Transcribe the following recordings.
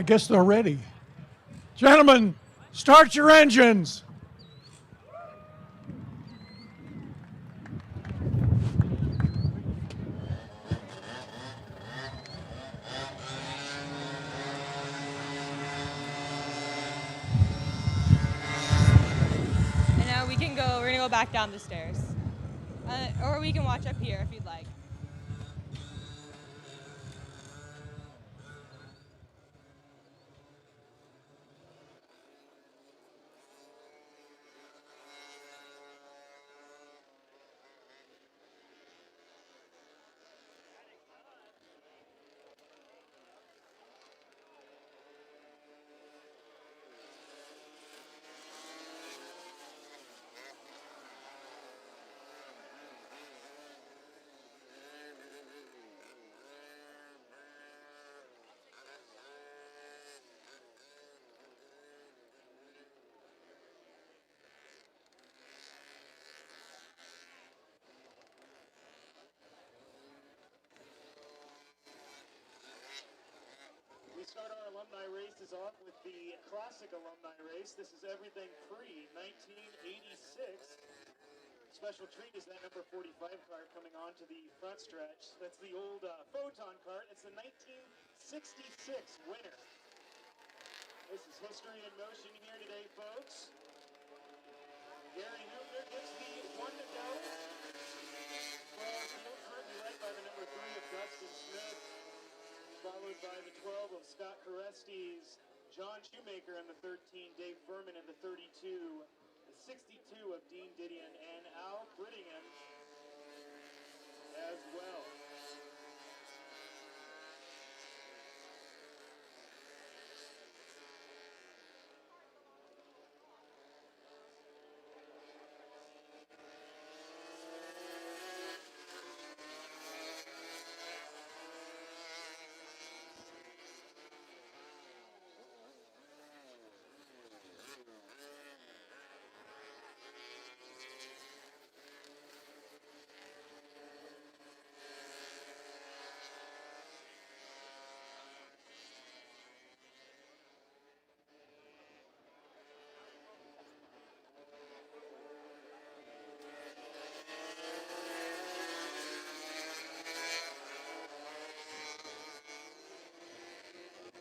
I guess they're ready. Gentlemen, start your engines. And now we're gonna go back down the stairs. Or we can watch up here if you'd like. We start our alumni races off with the classic alumni race. This is everything Prix 1986. Special treat is that number 45 cart coming onto the front stretch. That's the old Photon cart. It's the 1966 winner. This is history in motion here today, folks. Gary Hubner gets the one to go. Well, field currently led by the number 3 of Dustin Smith, followed by the 12 of Scott Carestes, John Shoemaker, and the 13, Dave Furman, and the 32, the 62 of Dean Didion, and Al Brittingham as well.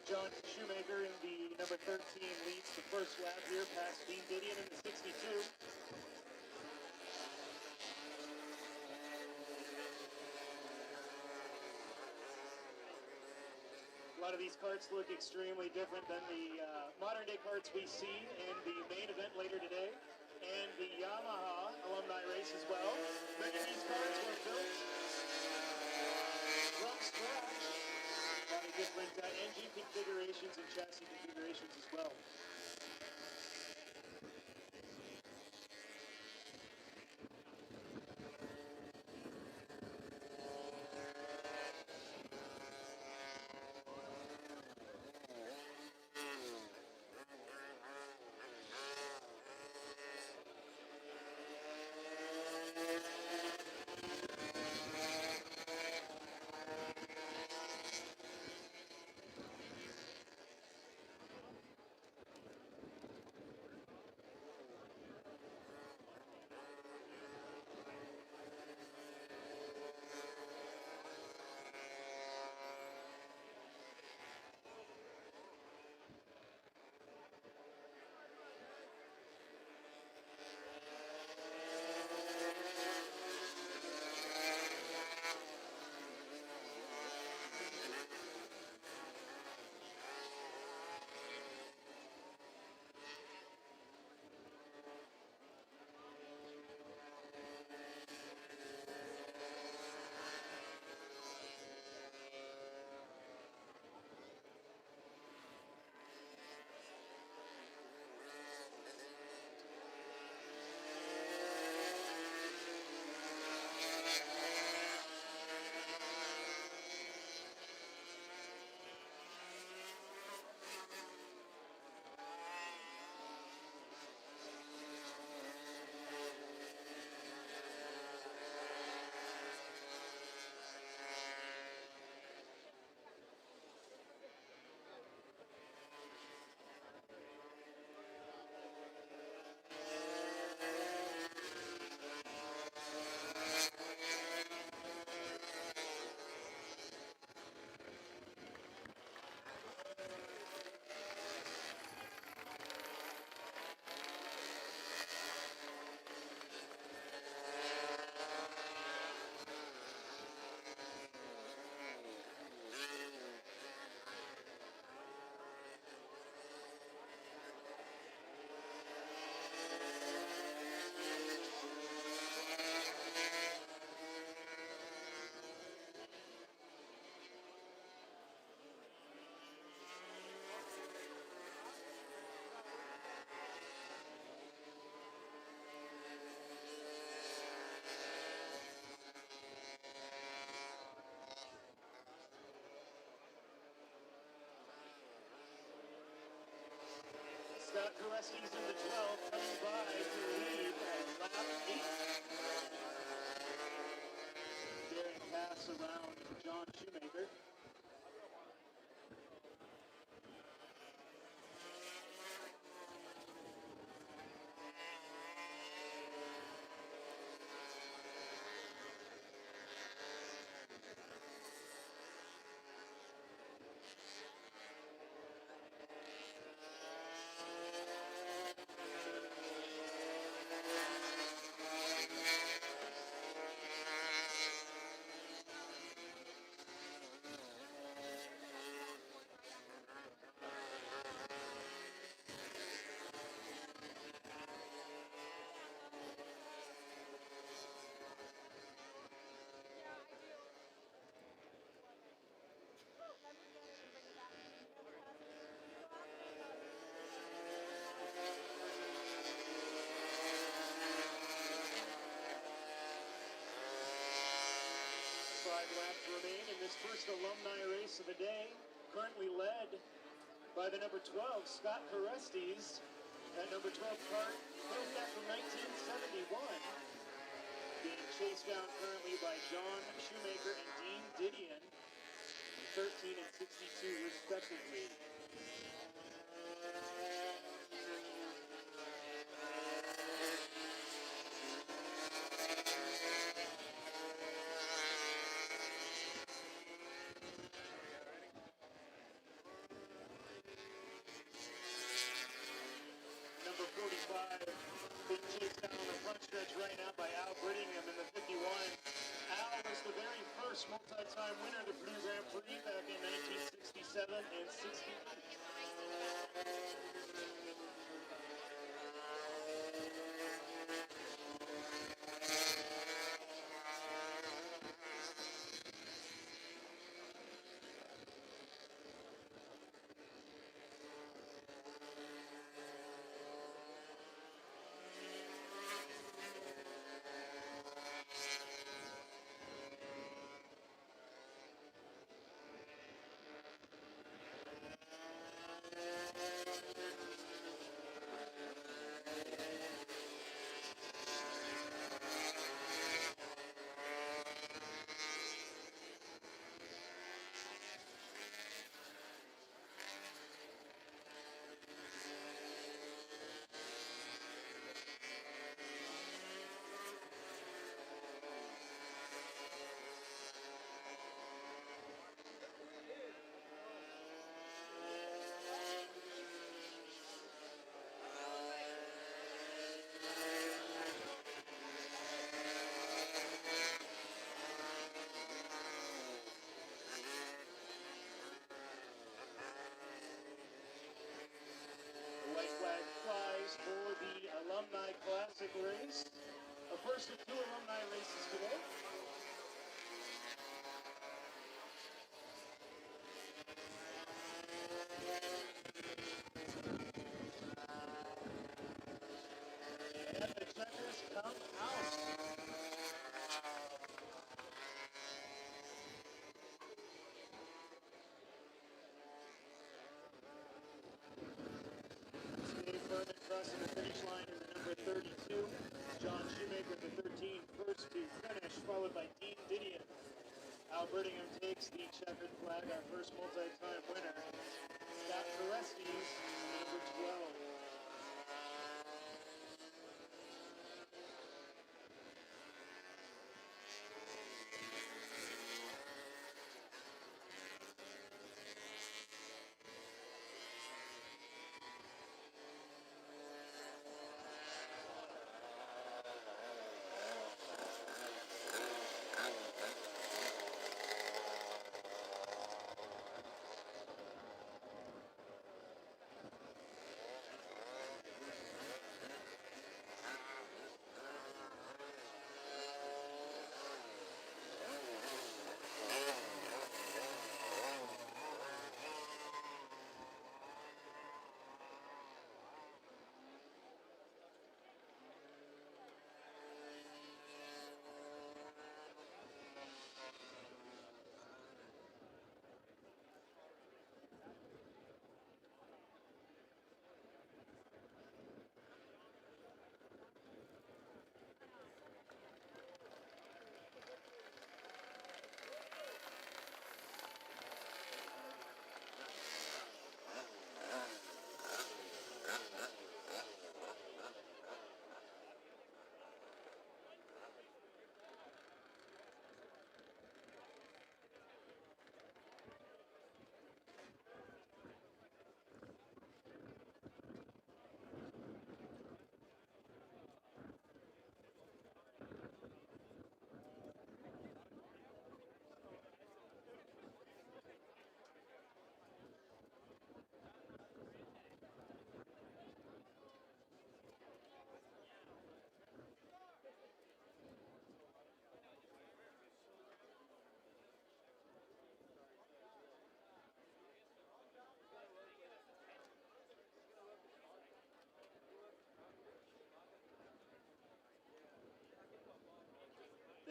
John Shoemaker in the number 13 leads the first lap here past Dean Didion in the 62. A lot of these carts look extremely different than the modern day carts we see in the main event later today, and the Yamaha alumni race as well. Many of these carts were built from scratch. A lot of different engine configurations and chassis configurations as well. Scott Koreski's in the 12, coming by to lead at lap 8. Daring pass around John Shoemaker. Remain in this first alumni race of the day, currently led by the number 12, Scott Korestes. That number 12 cart, built that from 1971. Being chased down currently by John Shoemaker and Dean Didion, 13 and 62 respectively. Number 45, being chased down on the front stretch right now by Al Brittingham in the 51. Al was the very first multi-time winner of the Purdue Grand Prix back in 1967 and 68. For the Alumni Classic race. A first of two alumni races today. And the checkers come out. Steve Furman crossing the finish line is the number 32. John Shoemaker, the 13, first to finish, followed by Dean Didion. Al Brittingham takes the checkered flag, our first multi-time winner. Scott Korestes, number 12.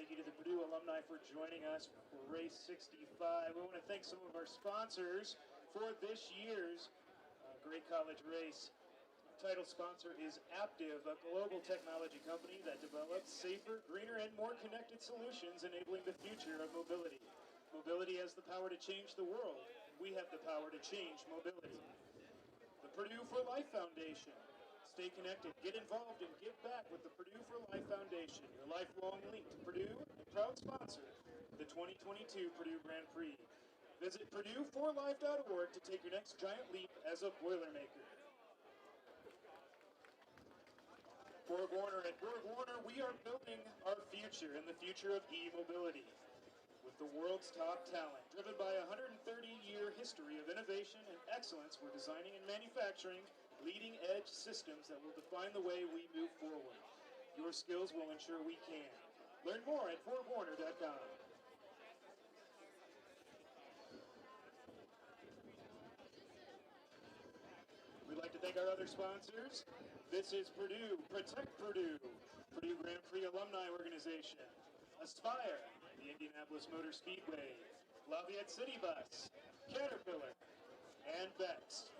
Thank you to the Purdue alumni for joining us for Race 65. We want to thank some of our sponsors for this year's Great College Race. Title sponsor is Aptiv, a global technology company that develops safer, greener, and more connected solutions enabling the future of mobility. Mobility has the power to change the world. We have the power to change mobility. The Purdue for Life Foundation. Stay connected, get involved, and give back with the Purdue for Life Foundation, your lifelong link to Purdue and proud sponsor of the 2022 Purdue Grand Prix. Visit PurdueForLife.org to take your next giant leap as a Boilermaker. Borg Warner. At Borg Warner, we are building our future and the future of e-mobility with the world's top talent. Driven by a 130-year history of innovation and excellence, we're designing and manufacturing leading-edge systems that will define the way we move forward. Your skills will ensure we can. Learn more at BorgWarner.com. We'd like to thank our other sponsors. This is Purdue, Protect Purdue, Purdue Grand Prix Alumni Organization, Aspire, the Indianapolis Motor Speedway, Lafayette City Bus, Caterpillar, and Bex.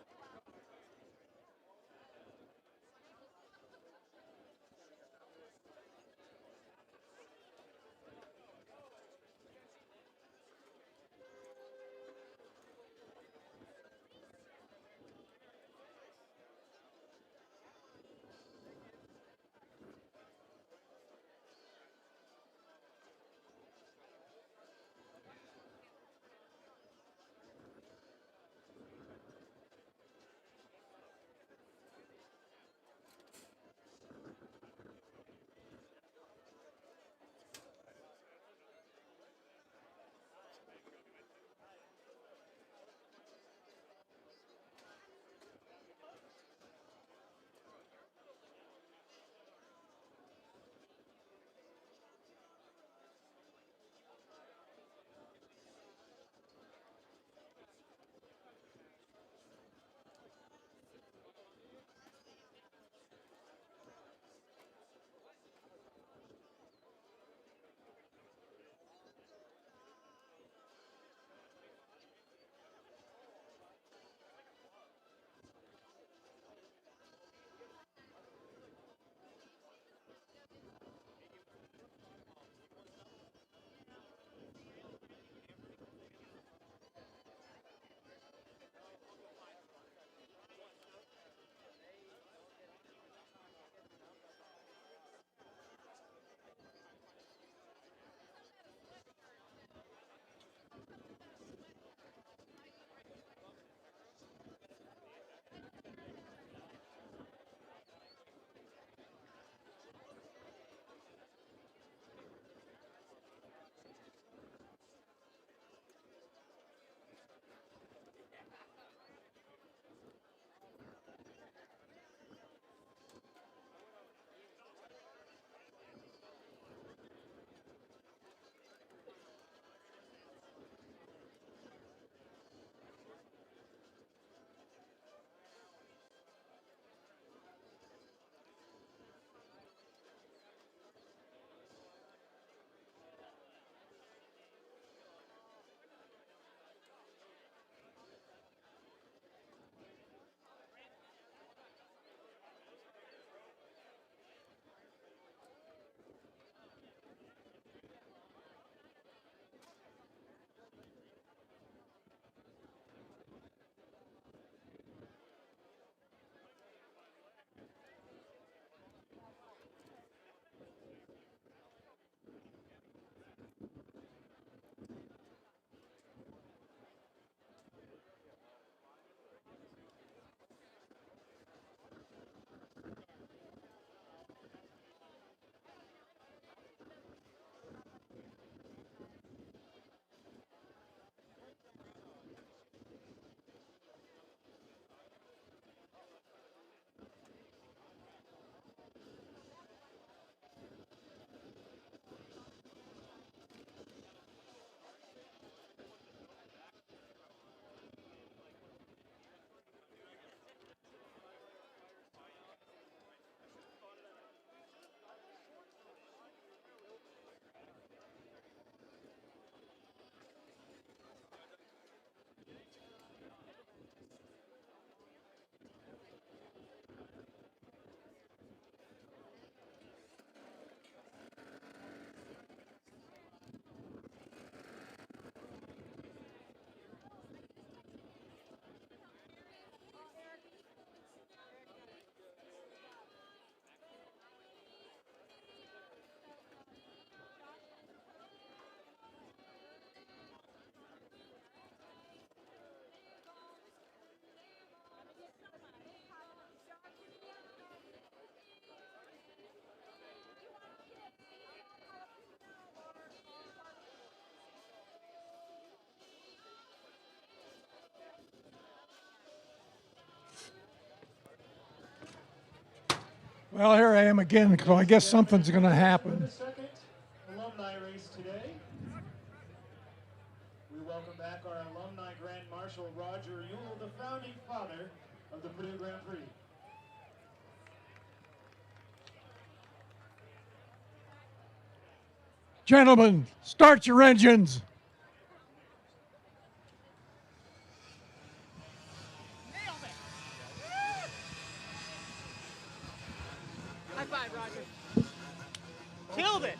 Well, here I am again, so I guess something's going to happen. The second alumni race today. We welcome back our alumni Grand Marshal Roger Ewell, the founding father of the Purdue Grand Prix. Gentlemen, start your engines. High five, Roger. Killed it.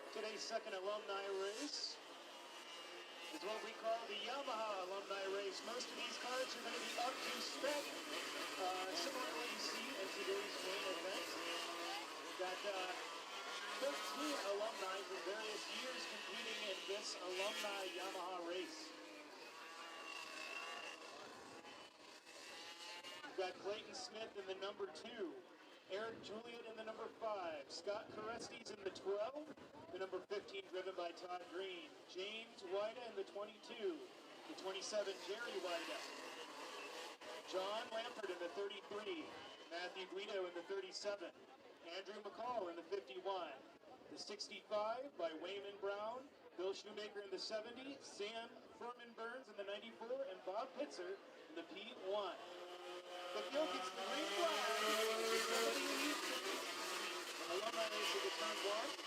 Today's second alumni race is what we call the Yamaha alumni race. Most of these cars are going to be up to spec, similar to what you see in today's main event. We've got 13 alumni from various years competing in this alumni Yamaha race. We've got Clayton Smith in the number 2, Eric Juliet in the number 5, Scott Carestes in the 12, the number 15 driven by Todd Green, James Wida in the 22, the 27 Jerry Wida, John Lampert in the 33, Matthew Guido in the 37, Andrew McCall in the 51, the 65 by Wayman Brown, Bill Shoemaker in the 70, Sam Furman Burns in the 94, and Bob Pitzer in the P1. The field gets the green flag. Alumni race of the turn 1.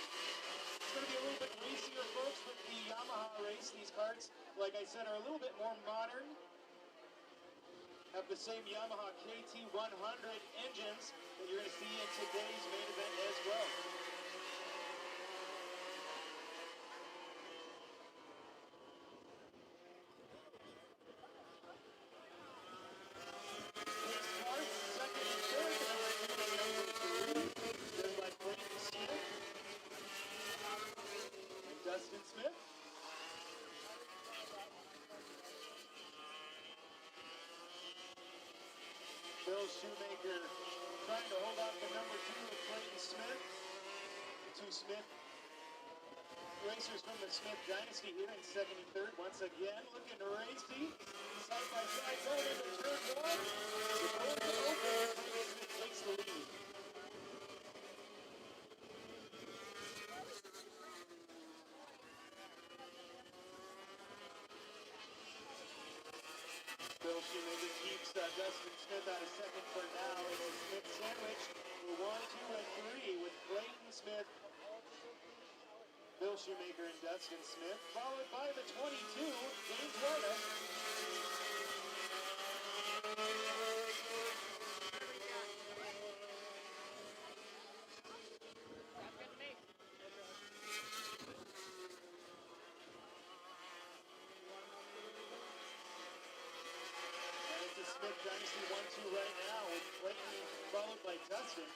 It's going to be a little bit racier, folks, with the Yamaha race. These karts, like I said, are a little bit more modern. Have the same Yamaha KT100 engines that you're going to see in today's main event as well. Smith. Bill Shoemaker trying to hold out the number 2 of Clayton Smith. The 2 Smith racers from the Smith dynasty here in 73rd. Once again, looking racy. Side by side going into turn 1. The doors are open. Clayton Smith takes the lead. Bill Shoemaker keeps Dustin Smith out of second for now. It's a Smith sandwich for 1, 2, and 3 with Clayton Smith, Bill Shoemaker, and Dustin Smith, followed by the 22, James Wida. Smith Dynasty 1-2 right now with Clayton followed by Dustin.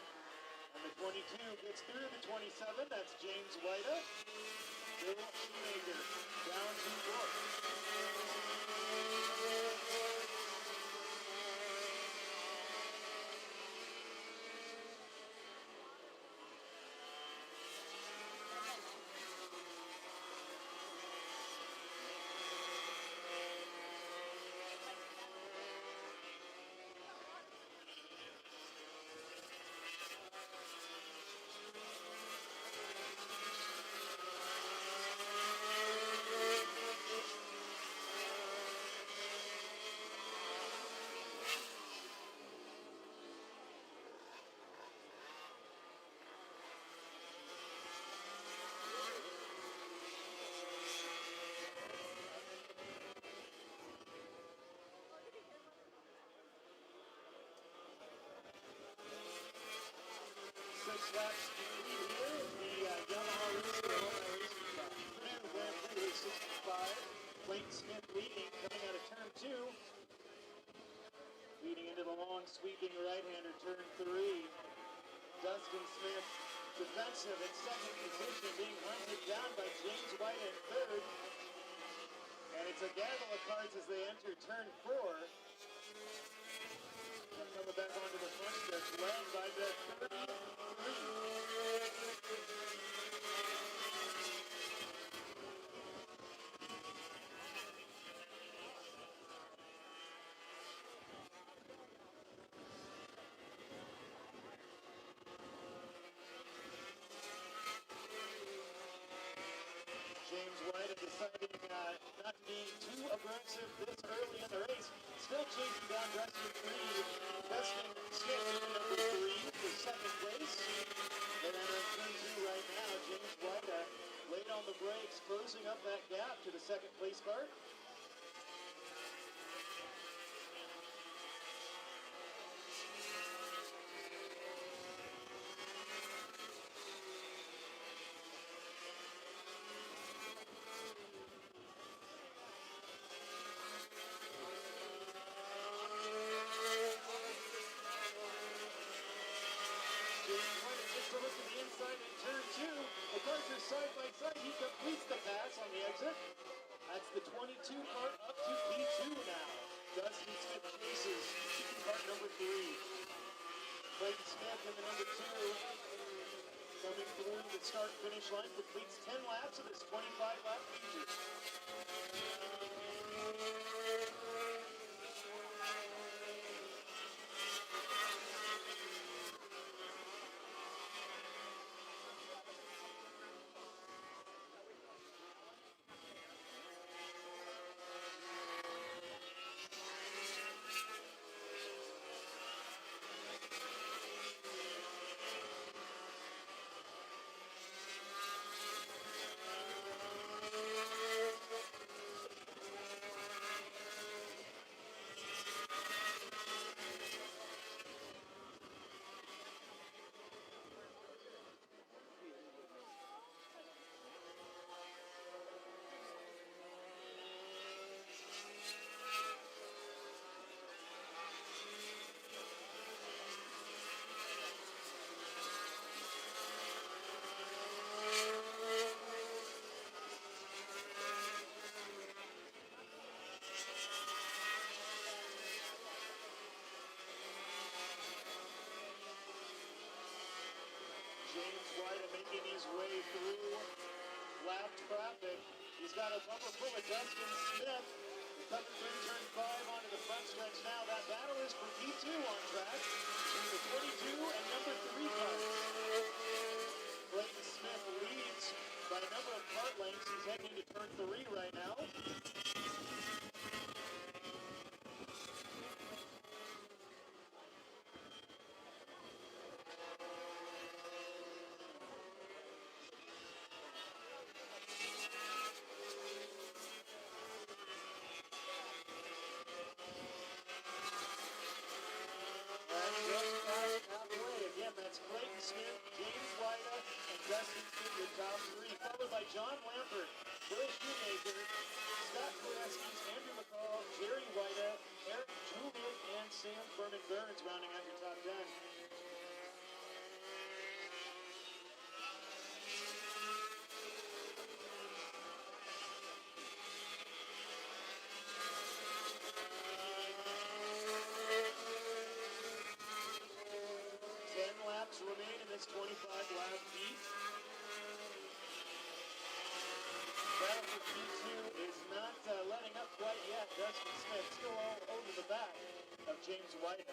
And the 22 gets through the 27. That's James Wida. Bill Shoemaker down to 4. laps complete here. The Yamaha race, the alumni racing car. Purdue Grand Prix 65. Clayton Smith leading, coming out of turn 2. Leading into the long sweeping right-hander, turn 3. Dustin Smith, defensive in second position, being hunted down by James White in third. And it's a gaggle of cars as they enter turn 4. Coming back onto the front stretch, led by the 33. James White deciding not to be too aggressive this early in the race. Still chasing down Dustin Prix. Dustin Smith in number 3 for second place. They're entering turn 2 right now. James White late on the brakes, closing up that gap to the second place car. To look to the inside in turn 2. The cars are side by side. He completes the pass on the exit. That's the 22 cart up to P2 now. Dustin Smith chases cart number 3. Clayton Smith in the number 2. Coming through the start-finish line, completes 10 laps of this 25-lap feature. James White making his way through lap traffic. He's got a bumper full of Dustin Smith. Coming through turn 5 onto the front stretch now. That battle is for P2 on track between the 22 and number 3 cars. Clayton Smith leads by a number of kart lengths. He's heading into turn 3 right now. Again, that's Clayton Smith, James White, and Dustin Smith, your top 3, followed by John Lampert, Bill Shoemaker, Scott Koreskis, Andrew McCall, Jerry White, Eric Julian, and Sam Furman Burns rounding out your top 10. 10 laps remain in this 25-lap heat. Battle for P2 is not letting up quite yet. Dustin Smith still all over the back of James White.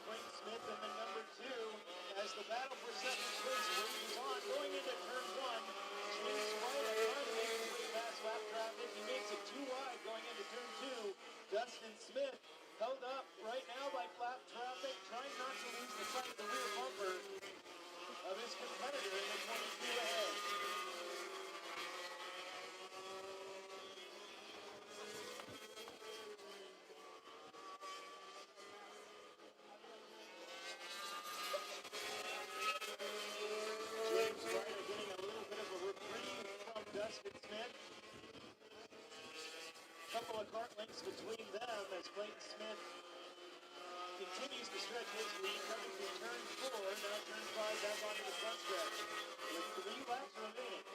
Clayton Smith in the number 2 as the battle for second place rages on. Going into turn 1, James White trying to make his way past lap traffic. He makes it too wide going into turn 2. Dustin Smith held up right now by lap traffic, trying not to lose the sight of the rear bumper of his competitor in the 22 ahead. James Ryder getting a little bit of a reprieve from Dustin Smith. A couple of kart lengths between them as Clayton Smith continues to stretch his lead, coming through turn 4, now turn 5 back onto the front stretch with 3 laps remaining.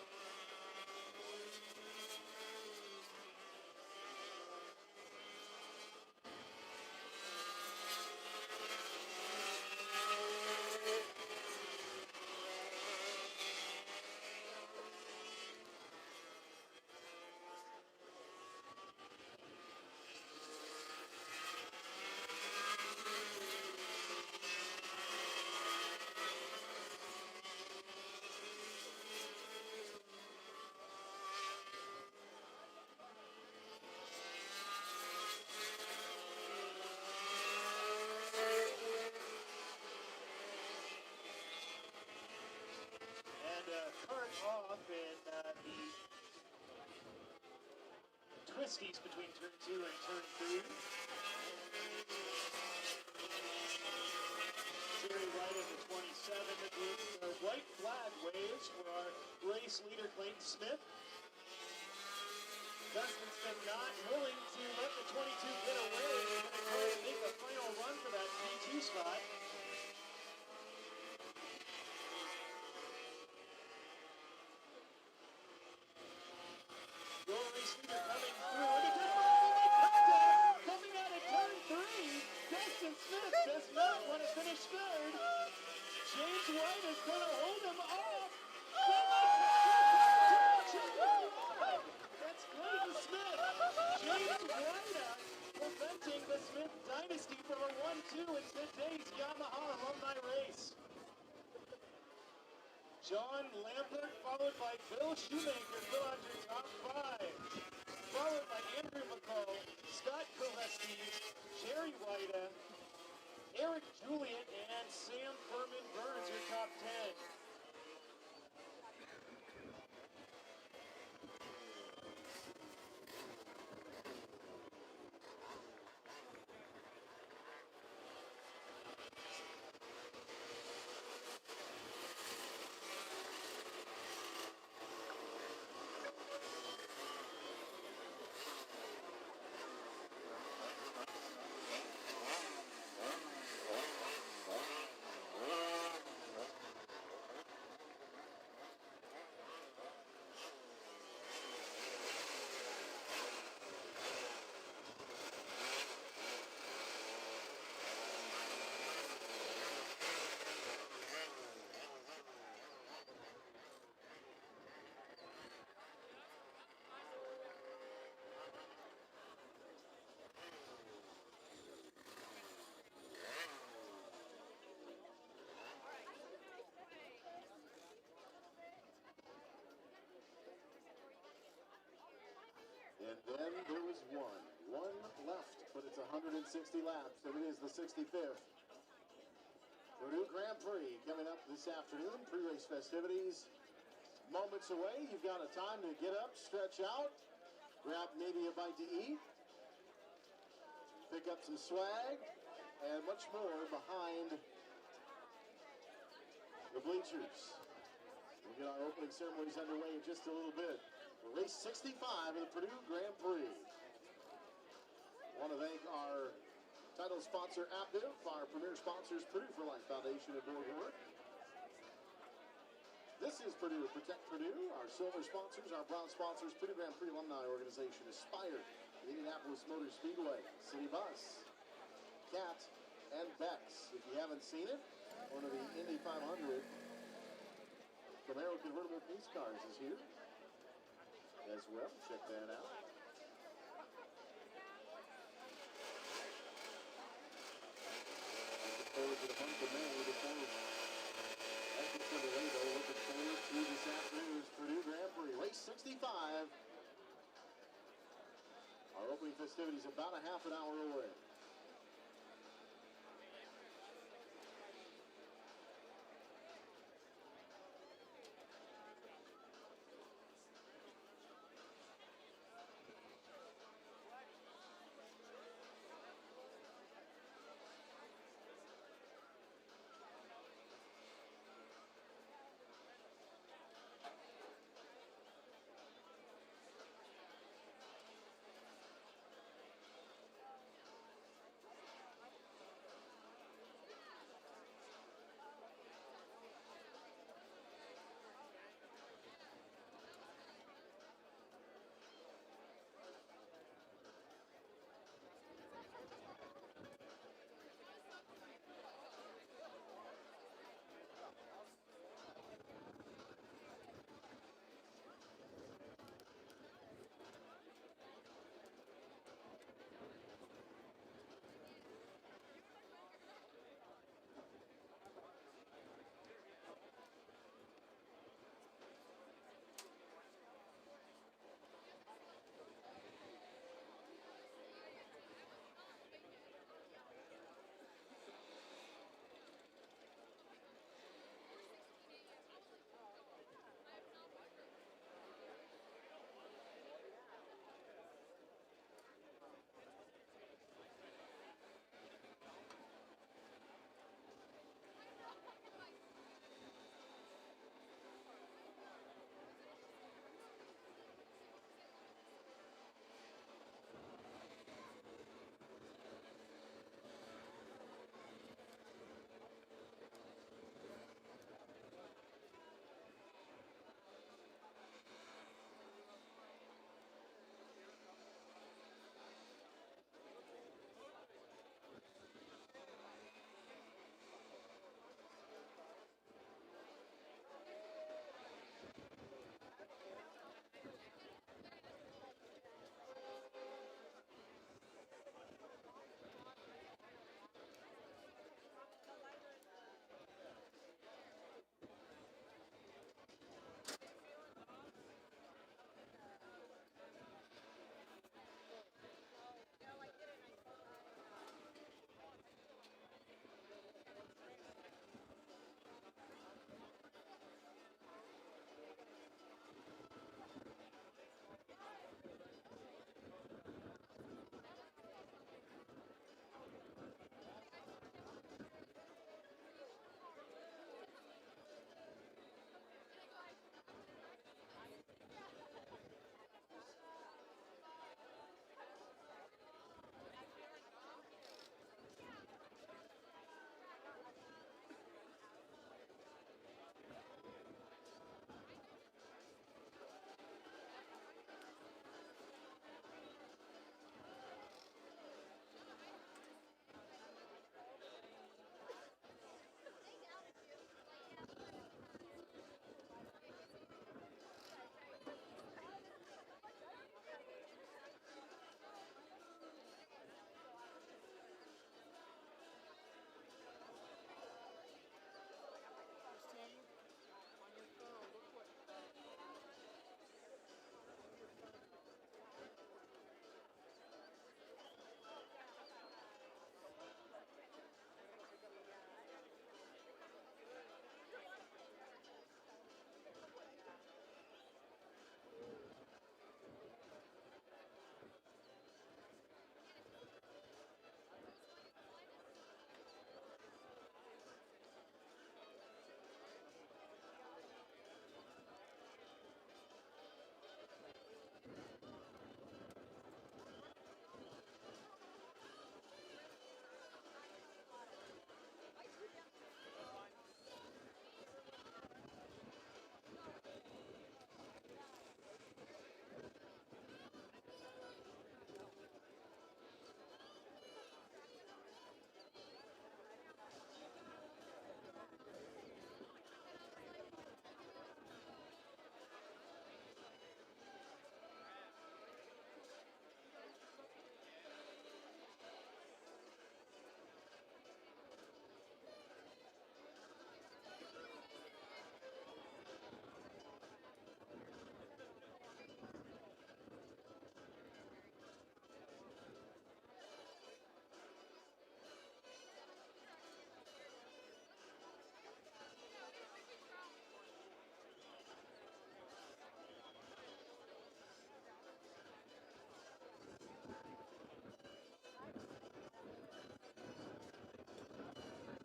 Kart off in the twisties between turn 2 and turn 3. Jerry White at the 27. The white flag waves for our race leader Clayton Smith. Dustin Smith not willing to let the 22 get away. He's going to try to make a final run for that P2 spot. Coming out of turn 3, Dustin Smith does not want to finish third. James White is going to hold him off. That's Clayton Smith. James White preventing the Smith dynasty from a 1-2 in today's Yamaha alumni race. John Lampert followed by Bill Shoemaker fill out your top 5. Followed by Andrew McCall, Scott Kolesky, Jerry White, Eric Julian, and Sam Furman Burns, your top 10. And then there was one left, but it's 160 laps, and it is the 65th. Purdue Grand Prix coming up this afternoon, pre-race festivities. Moments away, you've got a time to get up, stretch out, grab maybe a bite to eat, pick up some swag, and much more behind the bleachers. We'll get our opening ceremonies underway in just a little bit. Race 65 of the Purdue Grand Prix. I want to thank our title sponsor, Aptiv, our premier sponsors, Purdue for Life Foundation and Board Work. This is Purdue Protect Purdue. Our silver sponsors, our bronze sponsors, Purdue Grand Prix Alumni Organization, Aspire, the Indianapolis Motor Speedway, City Bus, Cat, and Bex. If you haven't seen it, one of the Indy 500 Camaro convertible police cars is here as well. Check that out. 65. Our opening festivities about a half an hour away.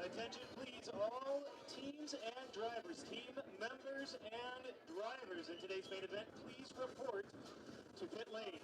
Attention please, all teams and drivers, team members and drivers in today's main event, please report to pit lane.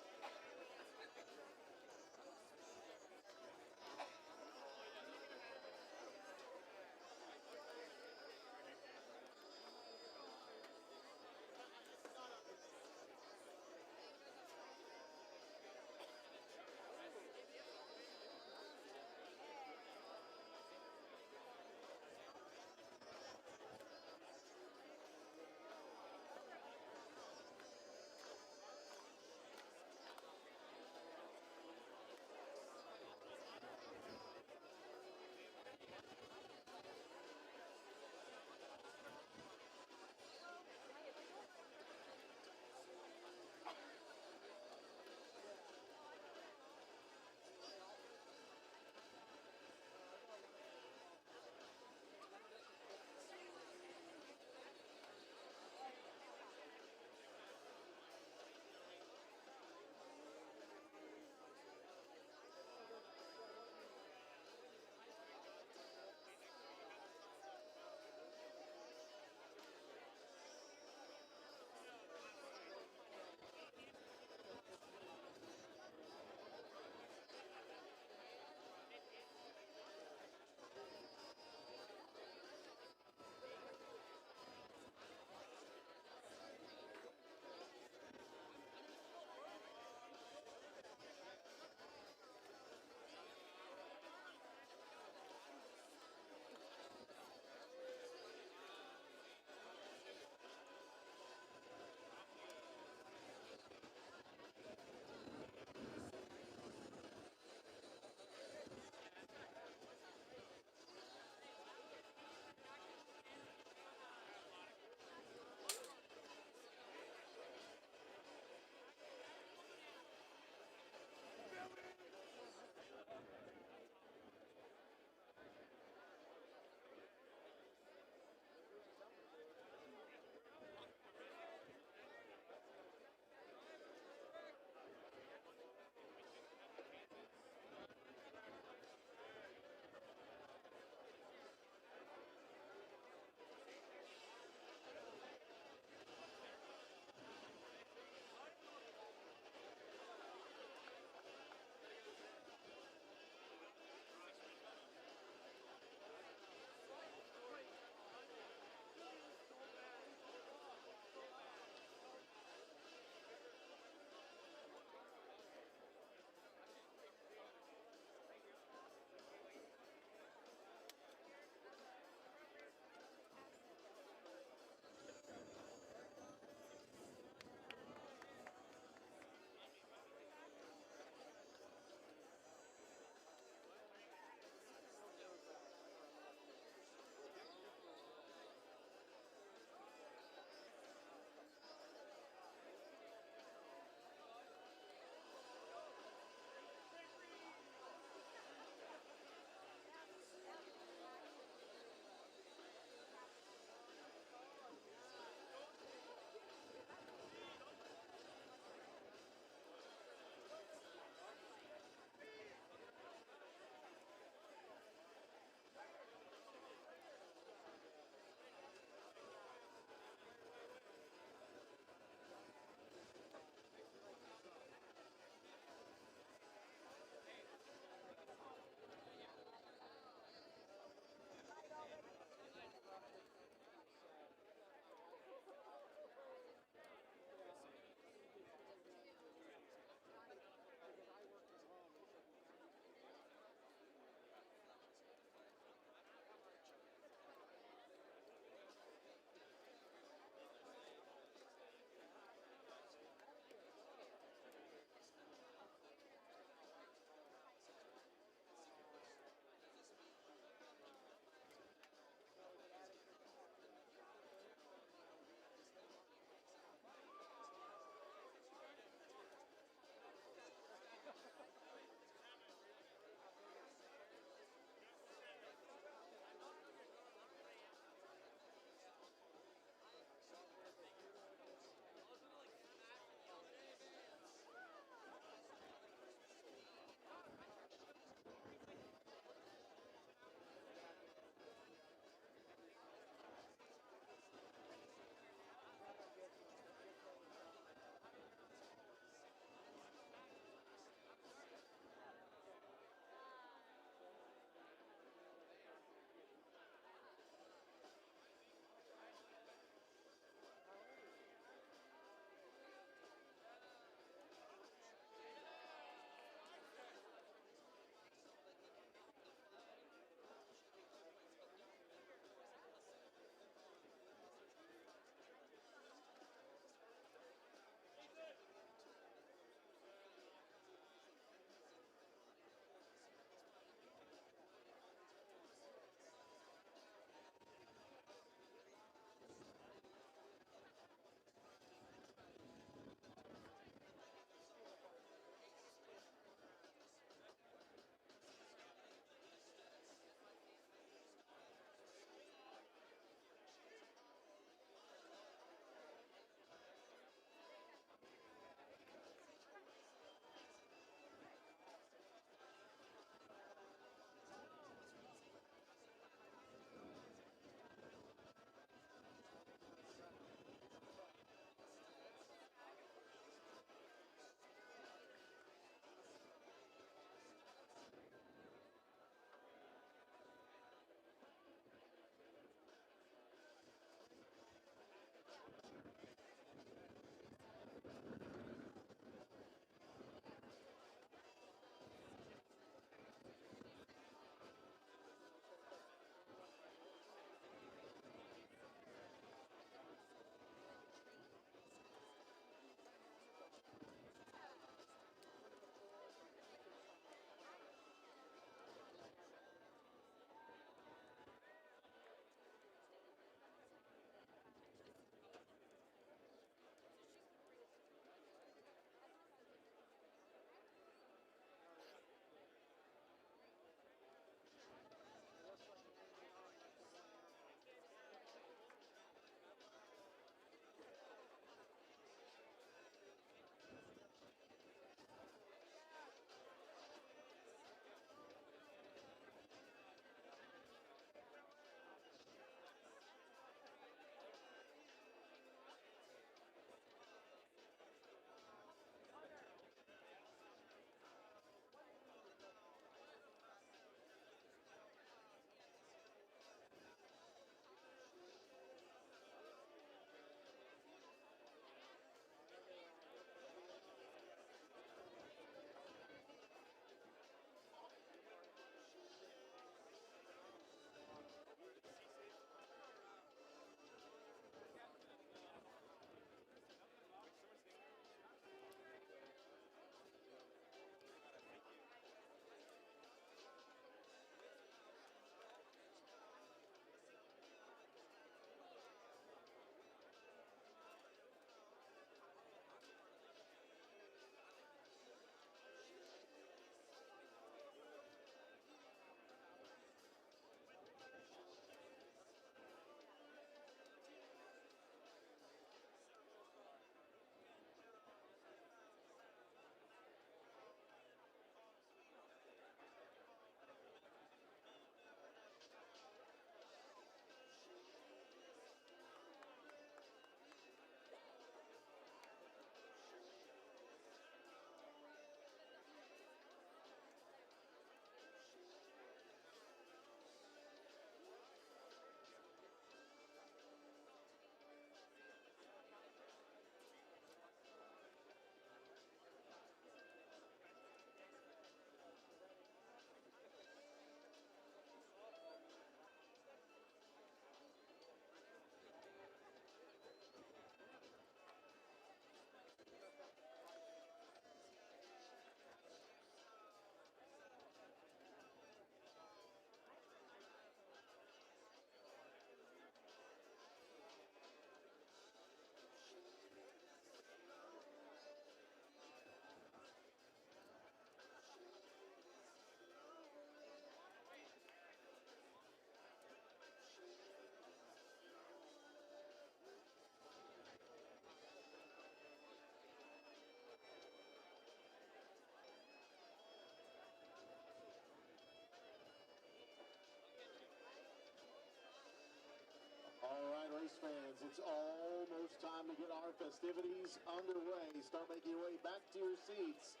fans, it's almost time to get our festivities underway. Start making your way back to your seats.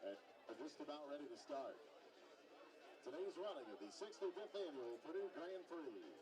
And we're just about ready to start. Today's running of the 65th annual Purdue Grand Prix.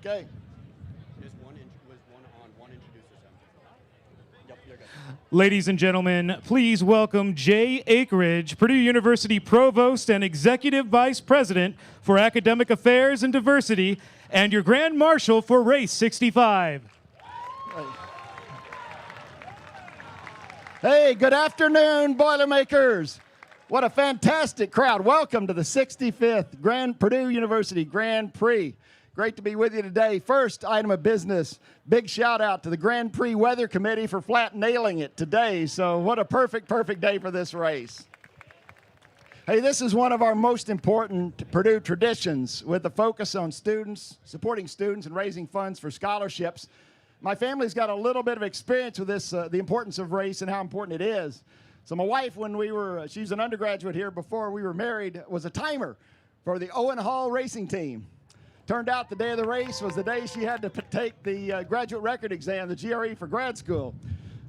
Okay. Ladies and gentlemen, please welcome Jay Akeridge, Purdue University Provost and Executive Vice President for Academic Affairs and Diversity, and your Grand Marshal for Race 65. Hey, good afternoon, Boilermakers. What a fantastic crowd. Welcome to the 65th Purdue University Grand Prix. Great to be with you today. First item of business, big shout out to the Grand Prix Weather Committee for flat nailing it today. So what a perfect day for this race. Hey, this is one of our most important Purdue traditions with a focus on students, supporting students and raising funds for scholarships. My family's got a little bit of experience with this, the importance of race and how important it is. So my wife, when she's an undergraduate here before we were married, was a timer for the Owen Hall racing team. Turned out the day of the race was the day she had to take the graduate record exam, the GRE for grad school.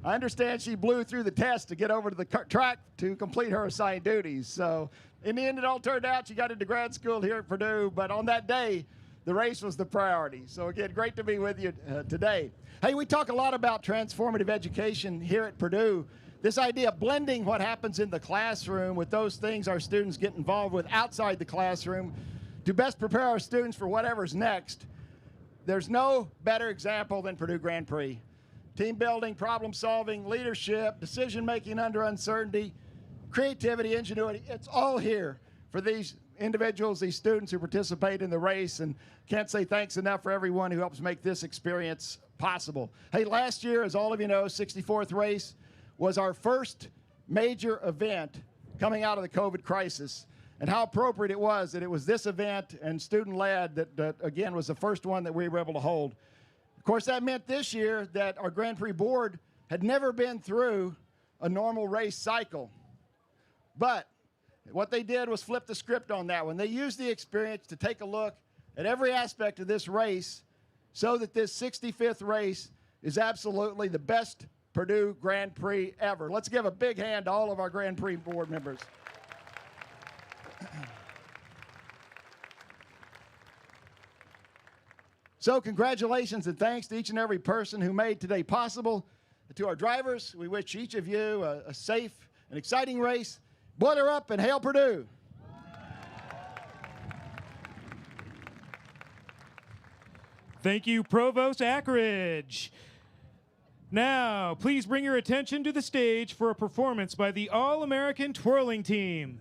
I understand she blew through the test to get over to the track to complete her assigned duties. So in the end, it all turned out she got into grad school here at Purdue, but on that day, the race was the priority. So again, great to be with you today. Hey, we talk a lot about transformative education here at Purdue. This idea of blending what happens in the classroom with those things our students get involved with outside the classroom to best prepare our students for whatever's next. There's no better example than Purdue Grand Prix. Team building, problem solving, leadership, decision making under uncertainty, creativity, ingenuity, it's all here for these individuals, these students who participate in the race, and can't say thanks enough for everyone who helps make this experience possible. Hey, last year, as all of you know, 64th race was our first major event coming out of the COVID crisis. And how appropriate it was that it was this event and student-led that again, was the first one that we were able to hold. Of course, that meant this year that our Grand Prix board had never been through a normal race cycle. But what they did was flip the script on that one. They used the experience to take a look at every aspect of this race so that this 65th race is absolutely the best Purdue Grand Prix ever. Let's give a big hand to all of our Grand Prix board members. So congratulations and thanks to each and every person who made today possible. To our drivers, we wish each of you a safe and exciting race. Boiler up and hail Purdue. Thank you, Provost Akeridge. Now, please bring your attention to the stage for a performance by the All-American Twirling Team.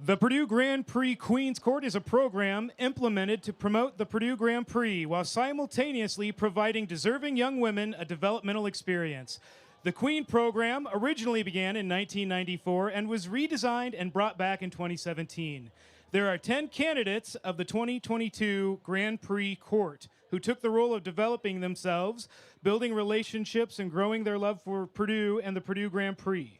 The Purdue Grand Prix Queen's Court is a program implemented to promote the Purdue Grand Prix while simultaneously providing deserving young women a developmental experience. The Queen program originally began in 1994 and was redesigned and brought back in 2017. There are 10 candidates of the 2022 Grand Prix Court who took the role of developing themselves, building relationships, and growing their love for Purdue and the Purdue Grand Prix.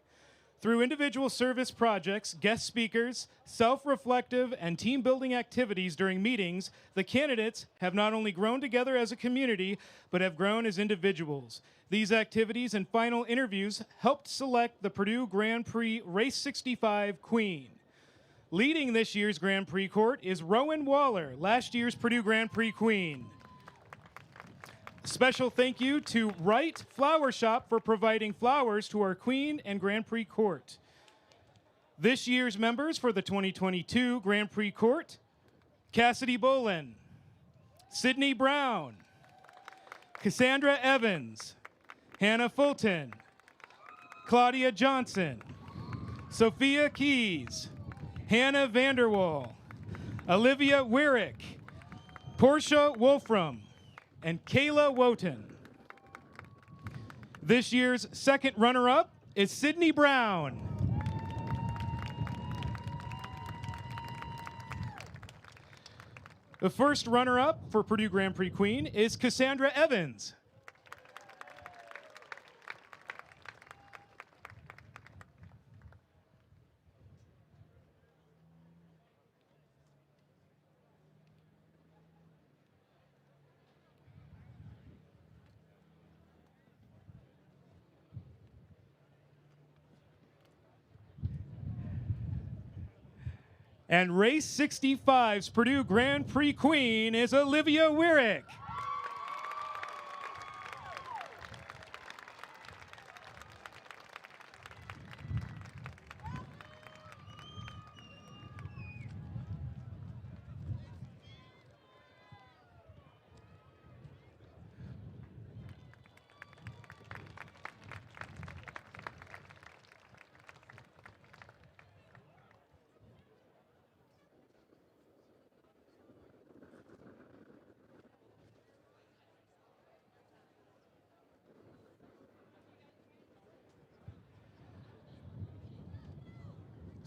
Through individual service projects, guest speakers, self-reflective, and team-building activities during meetings, the candidates have not only grown together as a community, but have grown as individuals. These activities and final interviews helped select the Purdue Grand Prix Race 65 Queen. Leading this year's Grand Prix Court is Rowan Waller, last year's Purdue Grand Prix Queen. Special thank you to Wright Flower Shop for providing flowers to our Queen and Grand Prix Court. This year's members for the 2022 Grand Prix Court: Cassidy Bolin, Sydney Brown, Cassandra Evans, Hannah Fulton, Claudia Johnson, Sophia Keys, Hannah Vanderwall, Olivia Wyrick, Portia Wolfram, and Kayla Wotan. This year's second runner-up is Sydney Brown. The first runner-up for Purdue Grand Prix Queen is Cassandra Evans. And race 65's Purdue Grand Prix Queen is Olivia Wyrick.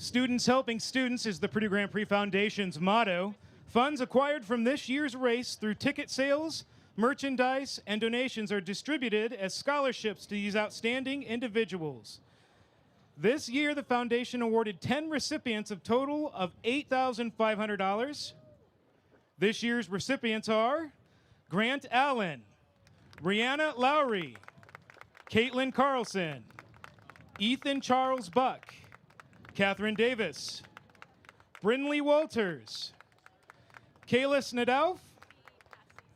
Students helping students is the Purdue Grand Prix Foundation's motto. Funds acquired from this year's race through ticket sales, merchandise, and donations are distributed as scholarships to these outstanding individuals. This year, the foundation awarded 10 recipients of total of $8,500. This year's recipients are Grant Allen, Brianna Lowry, Caitlin Carlson, Ethan Charles Buck, Catherine Davis, Brinley Walters, Kayla Snedalf,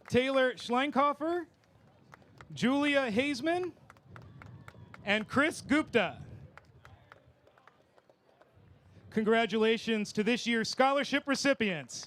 Taylor Schleinkoffer, Julia Hazeman, and Chris Gupta. Congratulations to this year's scholarship recipients.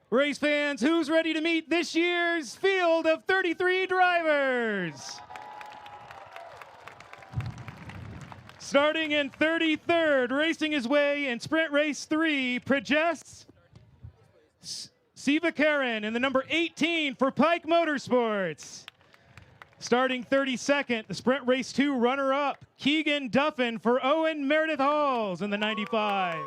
Race fans, who's ready to meet this year's field of 33 drivers? Starting in 33rd, racing his way in Sprint Race 3, Prajesh Sivakaran in the number 18 for Pike Motorsports. Starting 32nd, the Sprint Race 2 runner-up, Keegan Duffin for Owen Meredith Halls in the 95.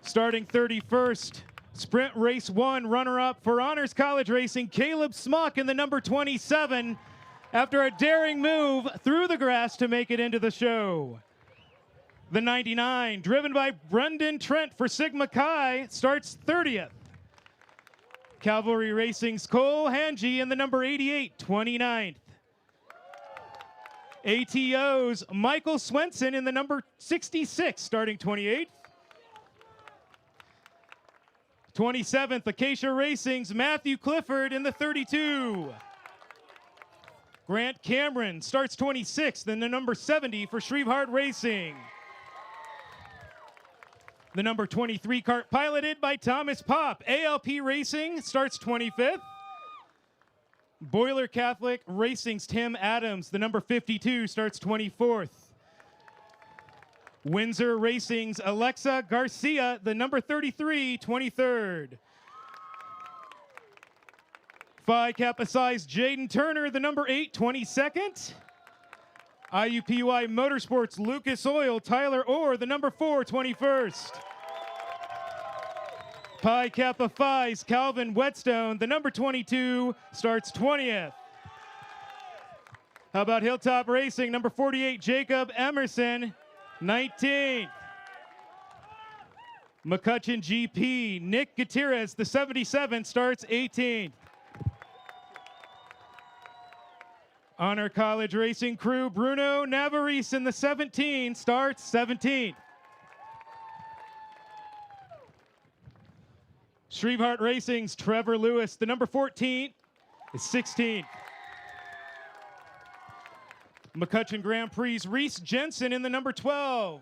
Starting 31st, Sprint Race 1 runner-up for Honors College Racing, Caleb Smock in the number 27 after a daring move through the grass to make it into the show. The 99, driven by Brendan Trent for Sigma Chi, starts 30th. Cavalry Racing's Cole Hanji in the number 88, 29th. ATO's Michael Swenson in the number 66, starting 28th. 27th, Acacia Racing's Matthew Clifford in the 32. Grant Cameron starts 26th in the number 70 for Shrevehart Racing. The number 23 cart piloted by Thomas Popp. ALP Racing starts 25th. Boiler Catholic Racing's Tim Adams, the number 52, starts 24th. Windsor Racing's Alexa Garcia, the number 33, 23rd. Phi Kappa Psi's Jaden Turner, the number 8, 22nd. IUPUI Motorsports Lucas Oil, Tyler Orr, the number 4, 21st. Pi Kappa Phi's Calvin Whetstone, the number 22, starts 20th. How about Hilltop Racing, number 48, Jacob Emerson, 19th. McCutcheon GP, Nick Gutierrez, the 77, starts 18th. Honor College Racing Crew, Bruno Navarese in the 17, starts 17th. Shrevehart Racing's Trevor Lewis, the number 14, is 16th. McCutcheon Grand Prix's Reese Jensen in the number 12.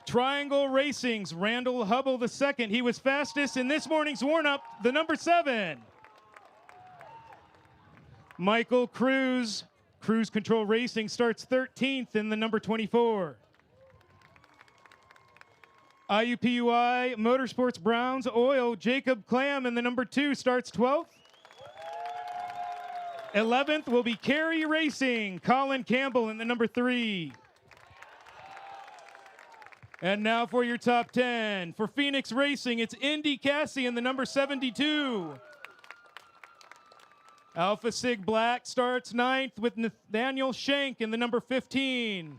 Triangle Racing's Randall Hubble II, he was fastest in this morning's warm-up, the number 7. Michael Cruz, Cruise Control Racing starts 13th in the number 24. IUPUI Motorsports Browns Oil, Jacob Clam in the number 2 starts 12th. 11th will be Kerry Racing, Colin Campbell in the number 3. And now for your top 10. For Phoenix Racing, it's Indy Cassie in the number 72. Alpha Sig Black starts 9th with Nathaniel Shank in the number 15.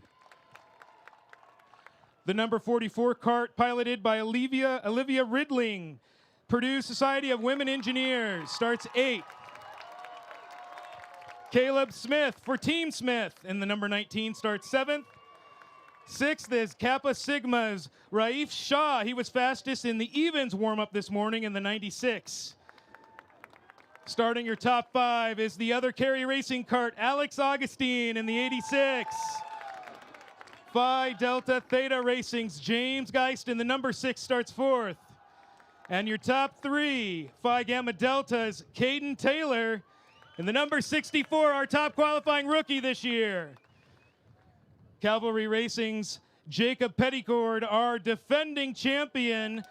The number 44 cart piloted by Olivia Ridling. Purdue Society of Women Engineers starts 8th. Caleb Smith for Team Smith in the number 19 starts 7th. 6th is Kappa Sigma's Raif Shah. He was fastest in the evens warm-up this morning in the 96. Starting your top 5 is the other Kerry Racing cart, Alex Augustine in the 86. Phi Delta Theta Racing's James Geist in the number 6 starts 4th. And your top 3, Phi Gamma Delta's Caden Taylor in the number 64, our top qualifying rookie this year. Cavalry Racing's Jacob Petticord, our defending champion,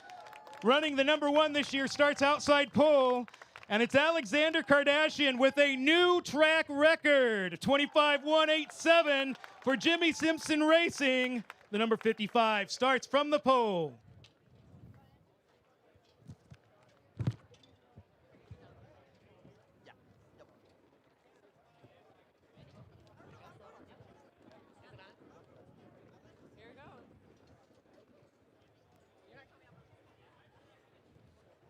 running the number 1 this year, starts outside pole. And it's Alexander Kardashian with a new track record, 25.187 for Jimmy Simpson Racing. The number 55 starts from the pole.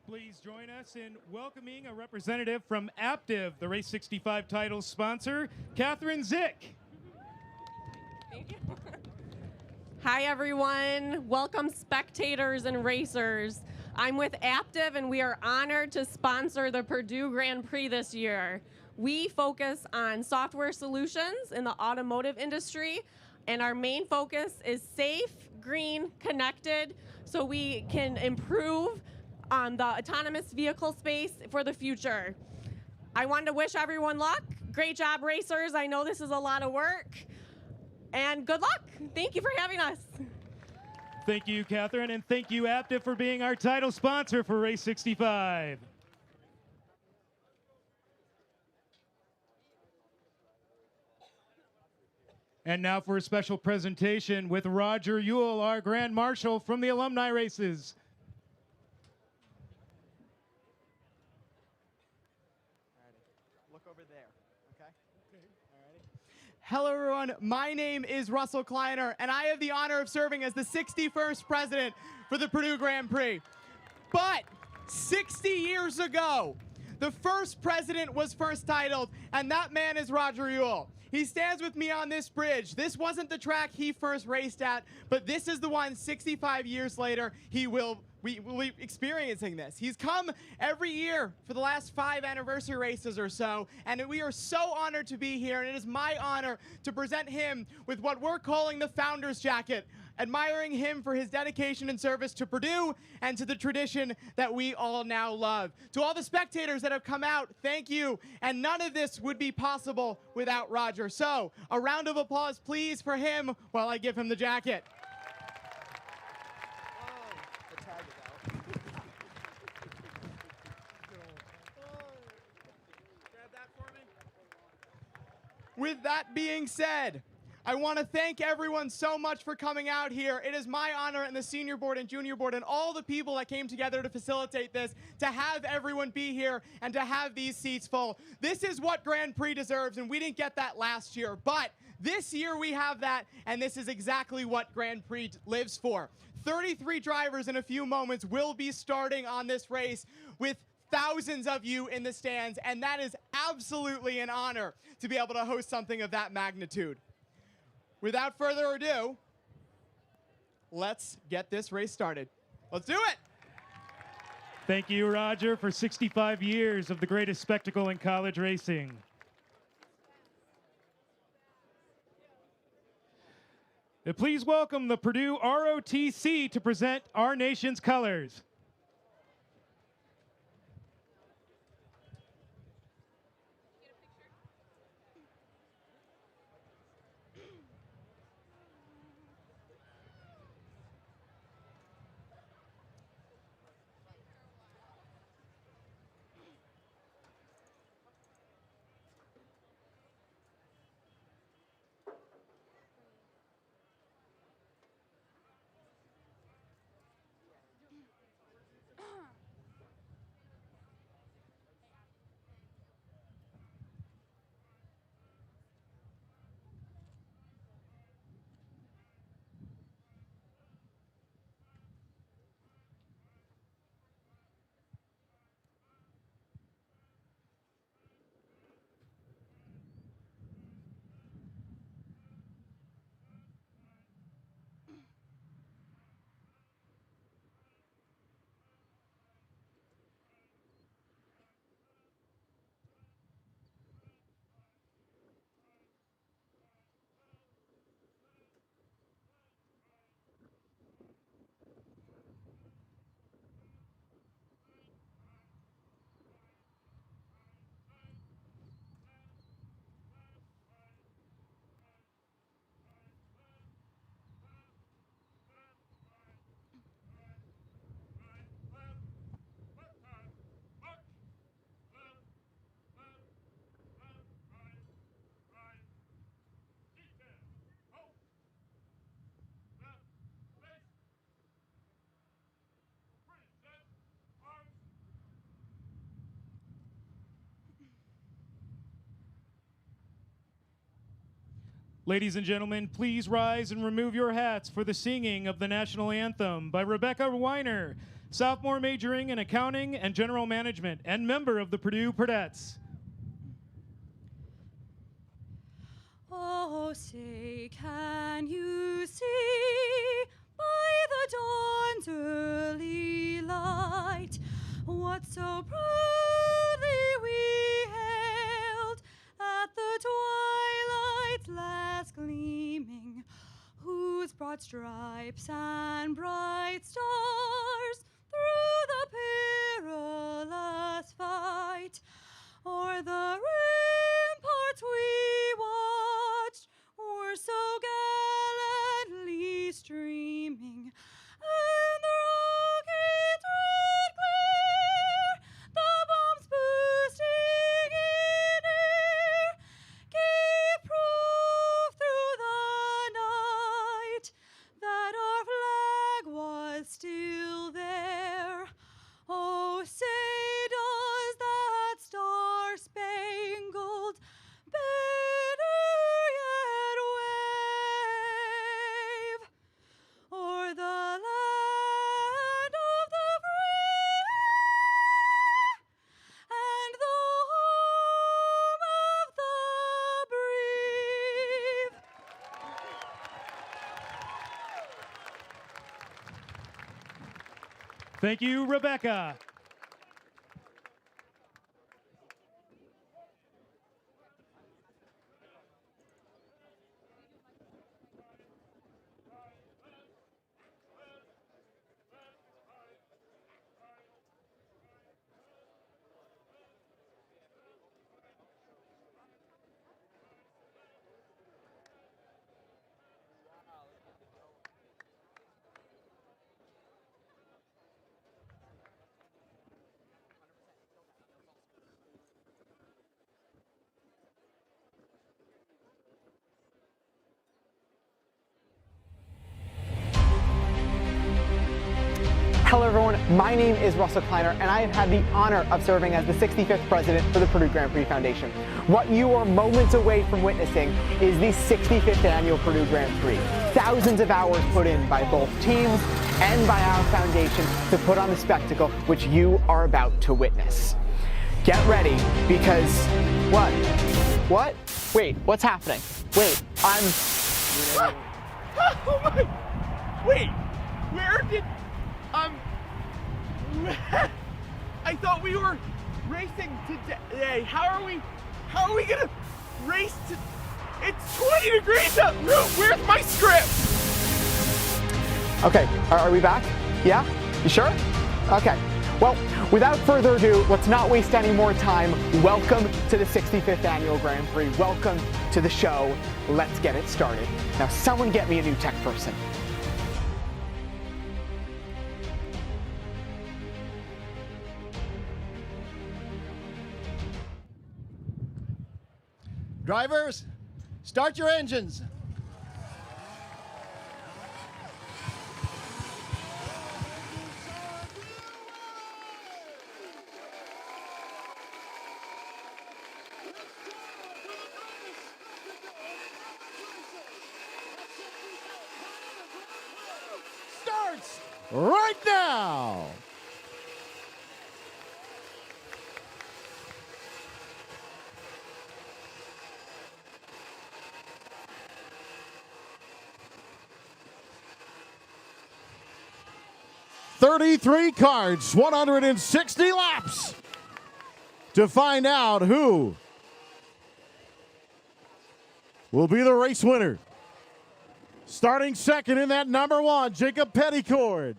Please join us in welcoming a representative from Aptiv, the Race 65 title sponsor, Catherine Zick. Thank you. Hi, everyone. Welcome, spectators and racers. I'm with Aptiv, and we are honored to sponsor the Purdue Grand Prix this year. We focus on software solutions in the automotive industry, and our main focus is safe, green, connected, so we can improve the autonomous vehicle space for the future. I wanted to wish everyone luck. Great job, racers. I know this is a lot of work. And good luck. Thank you for having us. Thank you, Catherine, and thank you, Aptiv, for being our title sponsor for Race 65. And now for a special presentation with Roger Ewell, our Grand Marshal from the alumni races. Hello, everyone. My name is Russell Kleiner, and I have the honor of serving as the 61st president for the Purdue Grand Prix. But 60 years ago, the first president was first titled, and that man is Roger Ewell. He stands with me on this bridge. This wasn't the track he first raced at, but this is the one 65 years later he will we will be experiencing this. He's come every year for the last 5 anniversary races or so, and we are so honored to be here, and it is my honor to present him with what we're calling the Founder's Jacket, admiring him for his dedication and service to Purdue and to the tradition that we all now love. To all the spectators that have come out, thank you, and none of this would be possible without Roger. So, a round of applause, please, for him while I give him the jacket. With that being said, I want to thank everyone so much for coming out here. It is my honor and the senior board and junior board and all the people that came together to facilitate this, to have everyone be here and to have these seats full. This is what Grand Prix deserves, and we didn't get that last year, but this year we have that, and this is exactly what Grand Prix lives for. 33 drivers in a few moments will be starting on this race with thousands of you in the stands, and that is absolutely an honor to be able to host something of that magnitude. Without further ado, let's get this race started. Let's do it! Thank you, Roger, for 65 years of the greatest spectacle in college racing. Please welcome the Purdue ROTC to present our nation's colors. Ladies and gentlemen, please rise and remove your hats for the singing of the national anthem by Rebecca Weiner, sophomore majoring in accounting and general management and member of the Purdue Purdettes. Oh, say, can you see by the dawn's early light what so proudly we hailed at the twilight's last gleaming, whose broad stripes and bright stars through the perilous fight o'er the ramparts we watched were so gallantly streaming, and the rocket's red glare, the bombs bursting in air, gave proof through the night that our flag was still there. Thank you, Rebecca. Hello everyone, my name is Russell Kleiner and I have had the honor of serving as the 65th president for the Purdue Grand Prix Foundation. What you are moments away from witnessing is the 65th annual Purdue Grand Prix. Thousands of hours put in by both teams and by our foundation to put on the spectacle which you are about to witness. Get ready because, what? What? Wait, what's happening? Wait, Oh my! Wait, where did I thought we were racing today. How are we gonna race to? It's 20 degrees up. Where's my script? Okay, are we back? Yeah? You sure? Okay. Well, without further ado, let's not waste any more time. Welcome to the 65th Annual Grand Prix. Welcome to the show. Let's get it started. Now, someone get me a new tech person. Drivers, start your engines. Starts right now. $33 cards, 160 laps to find out who will be the race winner. Starting second in that number one, Jacob Petticord.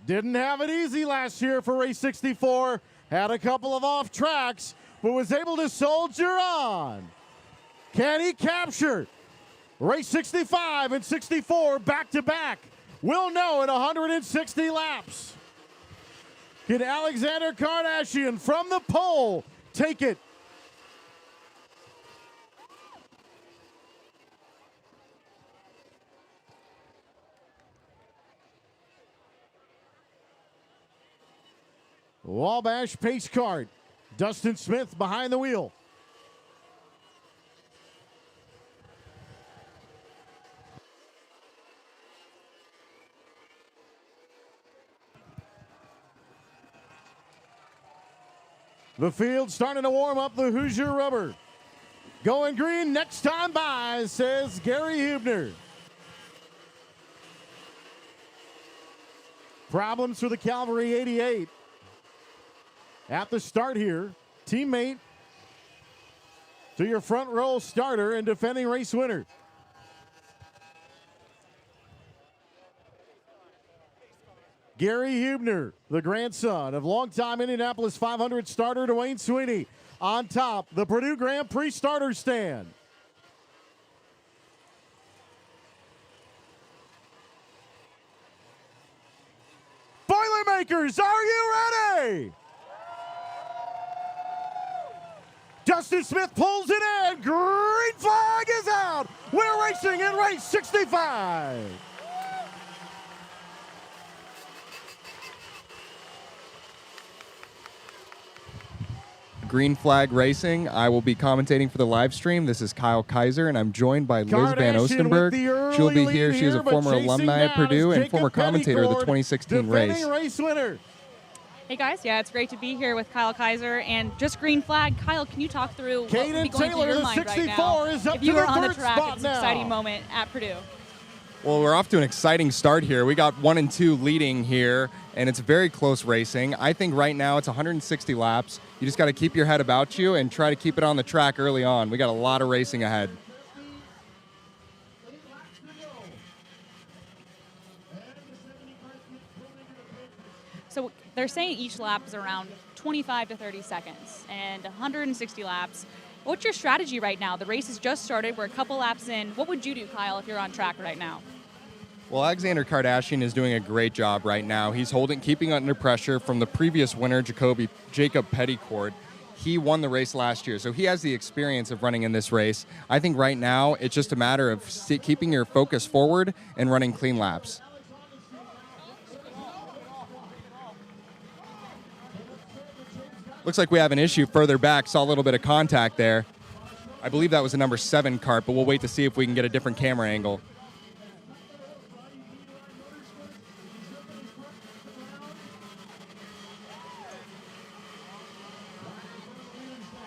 Didn't have it easy last year for race 64. Had a couple of off tracks, but was able to soldier on. Can he capture race 65 and 64 back to back? We'll know in 160 laps. Can Alexander Kardashian from the pole take it? Wabash pace card. Dustin Smith behind the wheel. The field starting to warm up the Hoosier rubber. Going green next time by, says Gary Hubner. Problems for the Calvary 88. At the start here, teammate to your front row starter and defending race winner. Gary Hubner, the grandson of longtime Indianapolis 500 starter Dwayne Sweeney, on top, the Purdue Grand Prix starter stand. Boilermakers, are you ready? Dustin Smith pulls it in. Green flag is out. We're racing in race 65. Green Flag Racing. I will be commentating for the live stream. This is Kyle Kaiser, and I'm joined by Liz Van Ostenberg. She'll be here. She is a former alumni at Purdue and former commentator of the 2016 race. Hey guys, yeah, it's great to be here with Kyle Kaiser and just Green Flag. Kyle, can you talk through what would be going through your mind right now if you were on the track? It's an exciting moment at Purdue. Well, we're off to an exciting start here. We got 1 and 2 leading here, and it's very close racing. I think right now it's 160 laps. You just got to keep your head about you and try to keep it on the track early on. We got a lot of racing ahead. So they're saying each lap is around 25 to 30 seconds and 160 laps. What's your strategy right now? The race has just started. We're a couple laps in. What would you do, Kyle, if you're on track right now? Well, Alexander Kardashian is doing a great job right now. He's keeping under pressure from the previous winner, Jacob Petticourt. He won the race last year, so he has the experience of running in this race. I think right now it's just a matter of keeping your focus forward and running clean laps. Looks like we have an issue further back. Saw a little bit of contact there. I believe that was a number 7 cart, but we'll wait to see if we can get a different camera angle.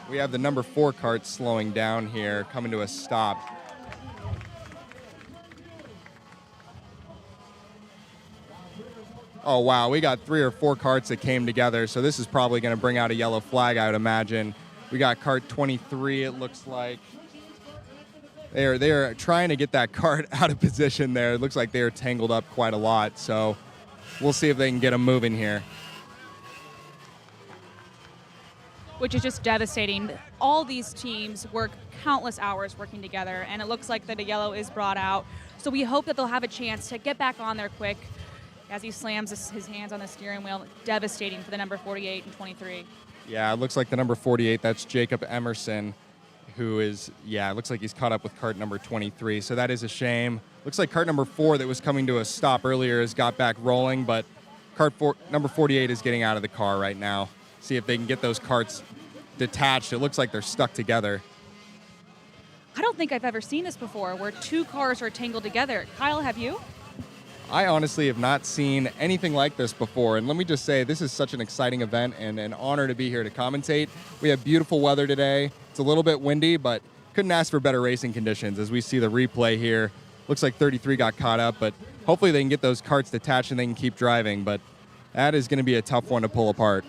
We have the number 4 cart slowing down here, coming to a stop. Oh, wow, we got 3 or 4 carts that came together, so this is probably going to bring out a yellow flag, I would imagine. We got cart 23, it looks like. They are trying to get that cart out of position there. It looks like they are tangled up quite a lot, so we'll see if they can get them moving here. Which is just devastating. All these teams work countless hours working together, and it looks like that a yellow is brought out. So we hope that they'll have a chance to get back on there quick as he slams his hands on the steering wheel. Devastating for the number 48 and 23. Yeah, it looks like the number 48, that's Jacob Emerson, who is, it looks like he's caught up with cart number 23, so that is a shame. Looks like cart number 4 that was coming to a stop earlier has got back rolling, but number 48 is getting out of the car right now. See if they can get those carts detached. It looks like they're stuck together. I don't think I've ever seen this before, where 2 cars are tangled together. Kyle, have you? I honestly have not seen anything like this before, and let me just say, this is such an exciting event and an honor to be here to commentate. We have beautiful weather today. It's a little bit windy, but couldn't ask for better racing conditions as we see the replay here. Looks like 33 got caught up, but hopefully they can get those carts detached and they can keep driving, but that is going to be a tough one to pull apart.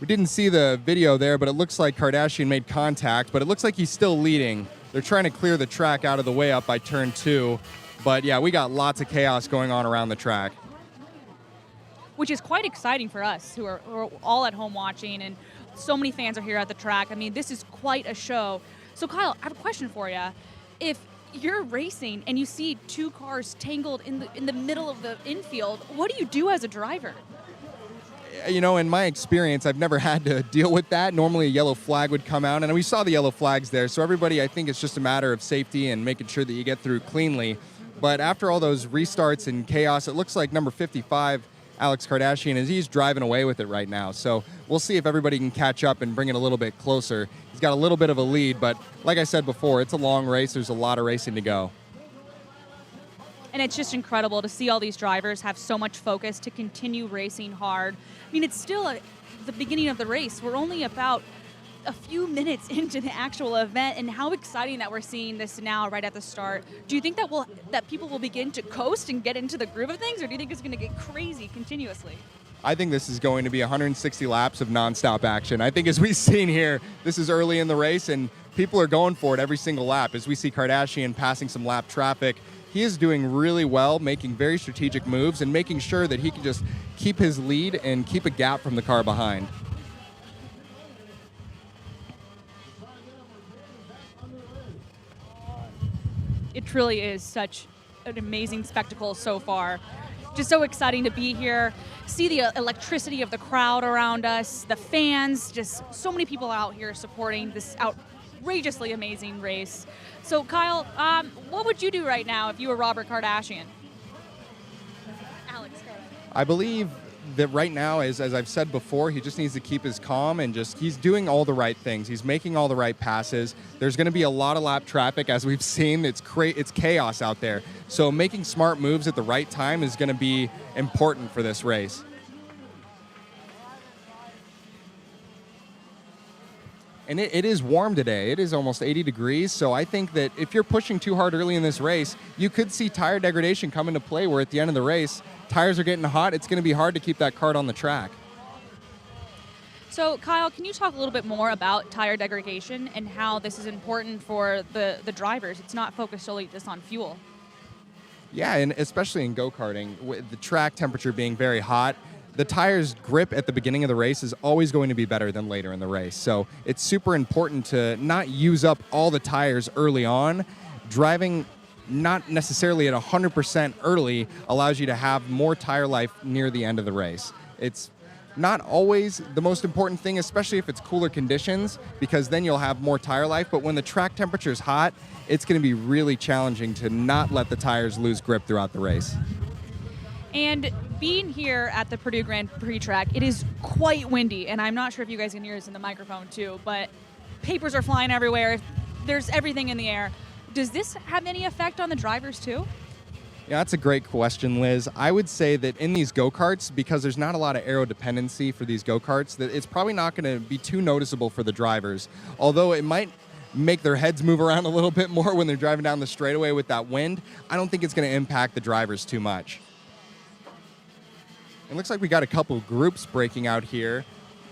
We didn't see the video there, but it looks like Kardashian made contact, but it looks like he's still leading. They're trying to clear the track out of the way up by turn 2. But yeah, we got lots of chaos going on around the track. Which is quite exciting for us who are all at home watching, and so many fans are here at the track. I mean, this is quite a show. So Kyle, I have a question for you. If you're racing and you see 2 cars tangled in the middle of the infield, what do you do as a driver? You know, in my experience, I've never had to deal with that. Normally a yellow flag would come out, and we saw the yellow flags there. So everybody, I think it's just a matter of safety and making sure that you get through cleanly. But after all those restarts and chaos, it looks like number 55, Alex Kardashian, he's driving away with it right now. So we'll see if everybody can catch up and bring it a little bit closer. He's got a little bit of a lead, but like I said before, it's a long race. There's a lot of racing to go. And it's just incredible to see all these drivers have so much focus to continue racing hard. I mean, it's still the beginning of the race. We're only about a few minutes into the actual event, and how exciting that we're seeing this now right at the start. Do you think that people will begin to coast and get into the groove of things, or do you think it's going to get crazy continuously? I think this is going to be 160 laps of nonstop action. I think as we've seen here, this is early in the race, and people are going for it every single lap. As we see Kardashian passing some lap traffic, he is doing really well, making very strategic moves and making sure that he can just keep his lead and keep a gap from the car behind. It truly is such an amazing spectacle so far. Just so exciting to be here, see the electricity of the crowd around us, the fans, just so many people out here supporting this outrageously amazing race. So Kyle, what would you do right now if you were Robert Kardashian? Alex Kardashian. I believe that right now, as I've said before, he just needs to keep his calm and he's doing all the right things. He's making all the right passes. There's going to be a lot of lap traffic, as we've seen. It's chaos out there. So making smart moves at the right time is going to be important for this race. And it is warm today. It is almost 80 degrees. So I think that if you're pushing too hard early in this race, you could see tire degradation come into play where at the end of the race, tires are getting hot. It's going to be hard to keep that kart on the track. So, Kyle, can you talk a little bit more about tire degradation and how this is important for the drivers? It's not focused solely just on fuel. Yeah, and especially in go-karting, with the track temperature being very hot, the tire's grip at the beginning of the race is always going to be better than later in the race. So it's super important to not use up all the tires early on. Driving not necessarily at 100% early allows you to have more tire life near the end of the race. It's not always the most important thing, especially if it's cooler conditions, because then you'll have more tire life. But when the track temperature is hot, it's going to be really challenging to not let the tires lose grip throughout the race. And being here at the Purdue Grand Prix track, it is quite windy, and I'm not sure if you guys can hear this in the microphone too, but papers are flying everywhere. There's everything in the air. Does this have any effect on the drivers too? Yeah, that's a great question, Liz. I would say that in these go-karts, because there's not a lot of aero dependency for these go-karts, that it's probably not going to be too noticeable for the drivers, although it might make their heads move around a little bit more when they're driving down the straightaway with that wind. I don't think it's going to impact the drivers too much. It looks like we got a couple groups breaking out here.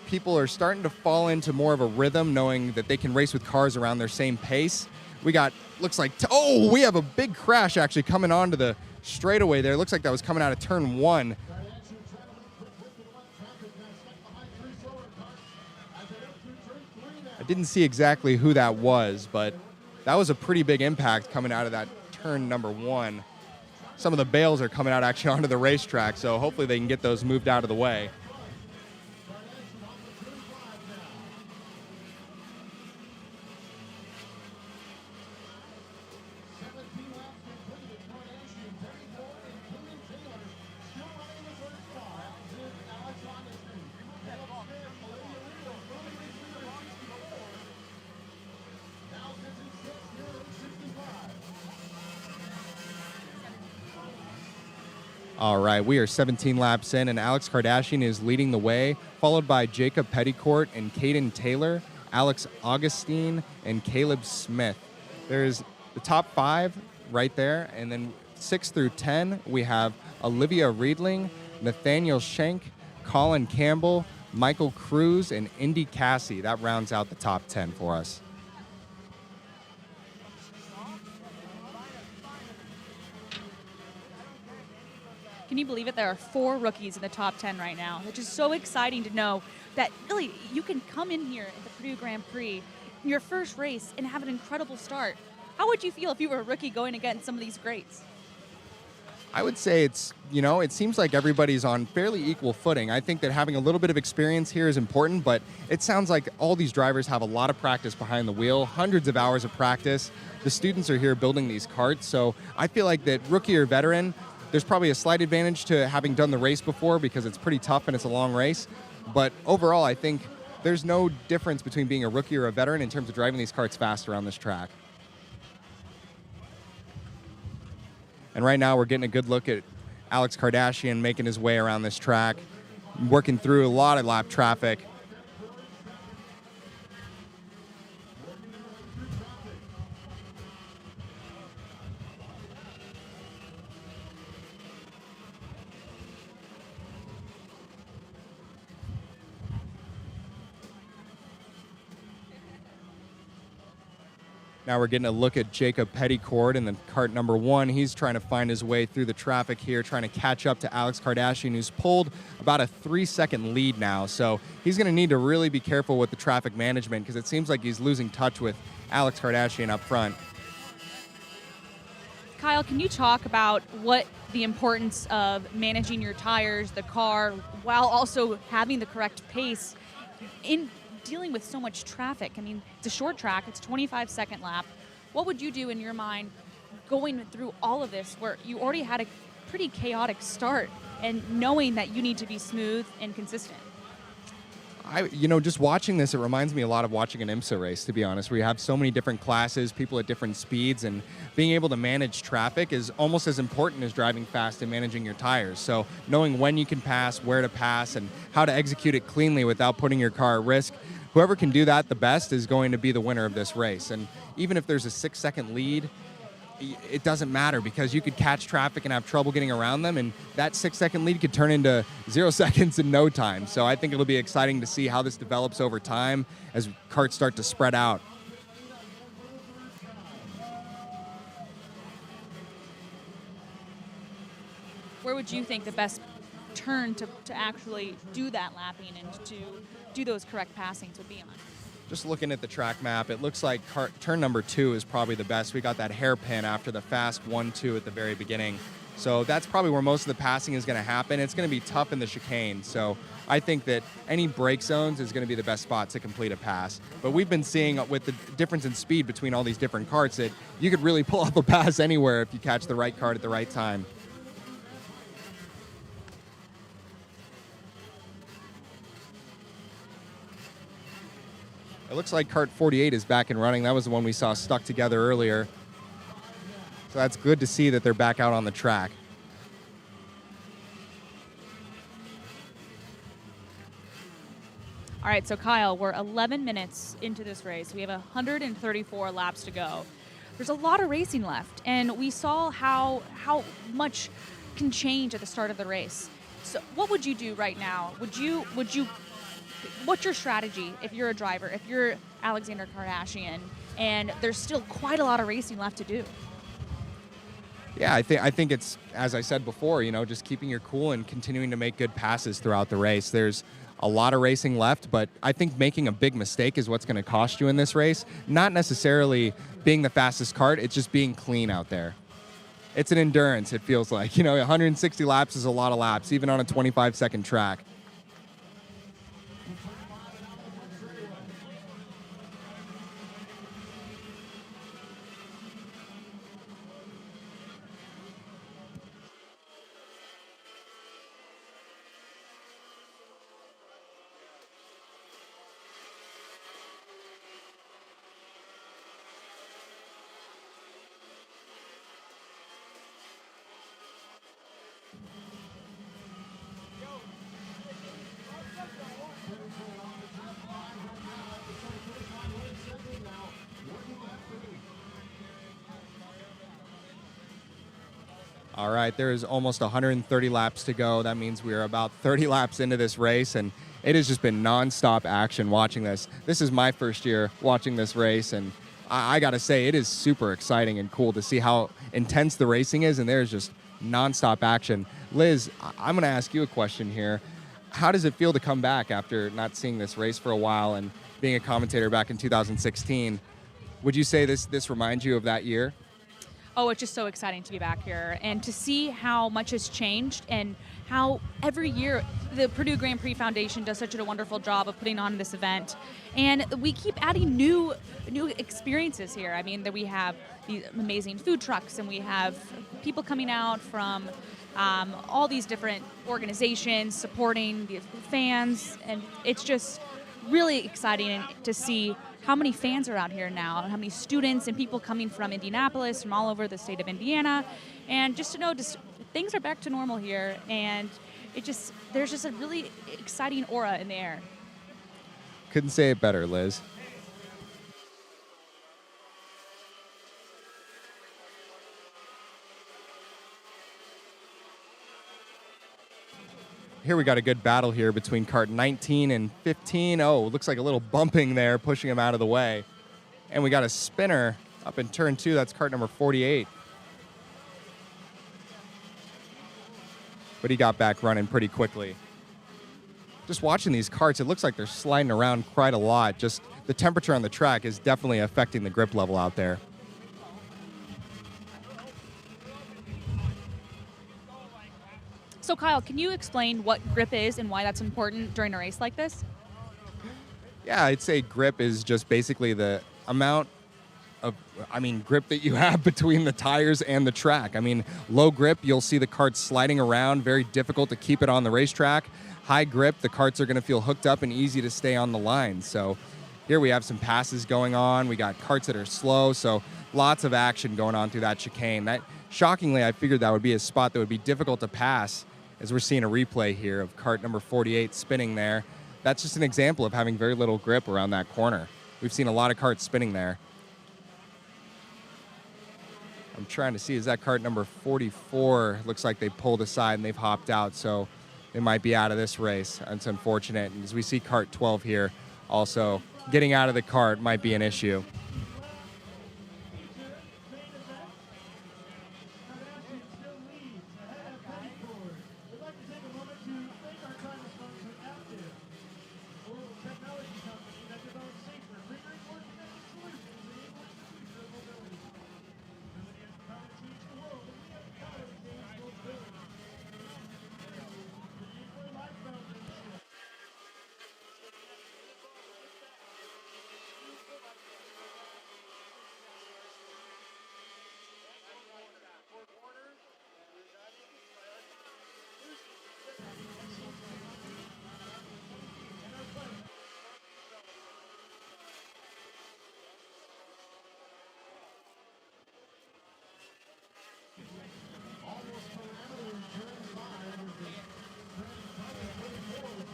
People are starting to fall into more of a rhythm, knowing that they can race with cars around their same pace. We got, looks like, we have a big crash actually coming onto the straightaway there. Looks like that was coming out of turn 1. I didn't see exactly who that was, but that was a pretty big impact coming out of that turn number 1. Some of the bales are coming out actually onto the racetrack, so hopefully they can get those moved out of the way. All right, we are 17 laps in, and Alex Kardashian is leading the way, followed by Jacob Petticourt and Caden Taylor, Alex Augustine, and Caleb Smith. There's the top 5 right there, and then 6 through 10, we have Olivia Riedling, Nathaniel Schenk, Colin Campbell, Michael Cruz, and Indy Cassie. That rounds out the top 10 for us. Can you believe it? There are 4 rookies in the top 10 right now. It's just so exciting to know that really you can come in here at the Purdue Grand Prix, your first race, and have an incredible start. How would you feel if you were a rookie going against some of these greats? I would say it's, it seems like everybody's on fairly equal footing. I think that having a little bit of experience here is important, but it sounds like all these drivers have a lot of practice behind the wheel, hundreds of hours of practice. The students are here building these karts, so I feel like that rookie or veteran, there's probably a slight advantage to having done the race before because it's pretty tough and it's a long race. But overall, I think there's no difference between being a rookie or a veteran in terms of driving these karts fast around this track. And right now we're getting a good look at Alex Kardashian making his way around this track, working through a lot of lap traffic. Now we're getting a look at Jacob Petticourt in the kart number 1. He's trying to find his way through the traffic here, trying to catch up to Alex Kardashian, who's pulled about a 3-second lead now. So he's going to need to really be careful with the traffic management because it seems like he's losing touch with Alex Kardashian up front. Kyle, can you talk about what the importance of managing your tires, the car, while also having the correct pace in dealing with so much traffic? I mean, it's a short track, it's 25-second lap. What would you do in your mind going through all of this where you already had a pretty chaotic start and knowing that you need to be smooth and consistent? Just watching this, it reminds me a lot of watching an IMSA race, to be honest, where you have so many different classes, people at different speeds, and being able to manage traffic is almost as important as driving fast and managing your tires. So knowing when you can pass, where to pass, and how to execute it cleanly without putting your car at risk. whoever can do that the best is going to be the winner of this race. And even if there's a 6-second lead, it doesn't matter because you could catch traffic and have trouble getting around them, and that 6-second lead could turn into 0 seconds in no time. So I think it'll be exciting to see how this develops over time as carts start to spread out. Where would you think the best turn to actually do that lapping and to do those correct passings would be on? Just looking at the track map, it looks like turn number 2 is probably the best. We got that hairpin after the fast 1-2 at the very beginning. So that's probably where most of the passing is going to happen. It's going to be tough in the chicane. So I think that any break zones is going to be the best spot to complete a pass. But we've been seeing with the difference in speed between all these different carts that you could really pull off a pass anywhere if you catch the right cart at the right time. It looks like cart 48 is back and running. That was the one we saw stuck together earlier. So that's good to see that they're back out on the track. All right, so Kyle, we're 11 minutes into this race. We have 134 laps to go. There's a lot of racing left, and we saw how much can change at the start of the race. So what would you do right now? What's your strategy if you're a driver, if you're Alexander Kardashian, and there's still quite a lot of racing left to do? Yeah, I think it's, as I said before, just keeping your cool and continuing to make good passes throughout the race. There's a lot of racing left, but I think making a big mistake is what's going to cost you in this race. Not necessarily being the fastest cart, it's just being clean out there. It's an endurance, it feels like. 160 laps is a lot of laps, even on a 25-second track. All right, there is almost 130 laps to go. That means we are about 30 laps into this race, and it has just been nonstop action watching this. This is my first year watching this race, and I got to say, it is super exciting and cool to see how intense the racing is, and there's just nonstop action. Liz, I'm going to ask you a question here. How does it feel to come back after not seeing this race for a while and being a commentator back in 2016? Would you say this reminds you of that year? Oh, it's just so exciting to be back here and to see how much has changed and how every year the Purdue Grand Prix Foundation does such a wonderful job of putting on this event. And we keep adding new experiences here. I mean, that we have these amazing food trucks and we have people coming out from all these different organizations supporting the fans. And it's just really exciting to see how many fans are out here now, how many students and people coming from Indianapolis, from all over the state of Indiana, and just to know things are back to normal here, and there's just a really exciting aura in the air. Couldn't say it better, Liz. Here we got a good battle here between cart 19 and 15. Oh, looks like a little bumping there, pushing him out of the way. And we got a spinner up in turn 2. That's cart number 48. But he got back running pretty quickly. Just watching these carts, it looks like they're sliding around quite a lot. Just the temperature on the track is definitely affecting the grip level out there. So Kyle, can you explain what grip is and why that's important during a race like this? Yeah, I'd say grip is just basically the amount of, grip that you have between the tires and the track. Low grip, you'll see the carts sliding around, very difficult to keep it on the racetrack. High grip, the carts are going to feel hooked up and easy to stay on the line. So here we have some passes going on. We got carts that are slow, so lots of action going on through that chicane. Shockingly, I figured that would be a spot that would be difficult to pass, as we're seeing a replay here of cart number 48 spinning there. that's just an example of having very little grip around that corner. We've seen a lot of karts spinning there. I'm trying to see, is that kart number 44? Looks like they pulled aside and they've hopped out, so they might be out of this race. It's unfortunate. And as we see kart 12 here, also getting out of the kart might be an issue.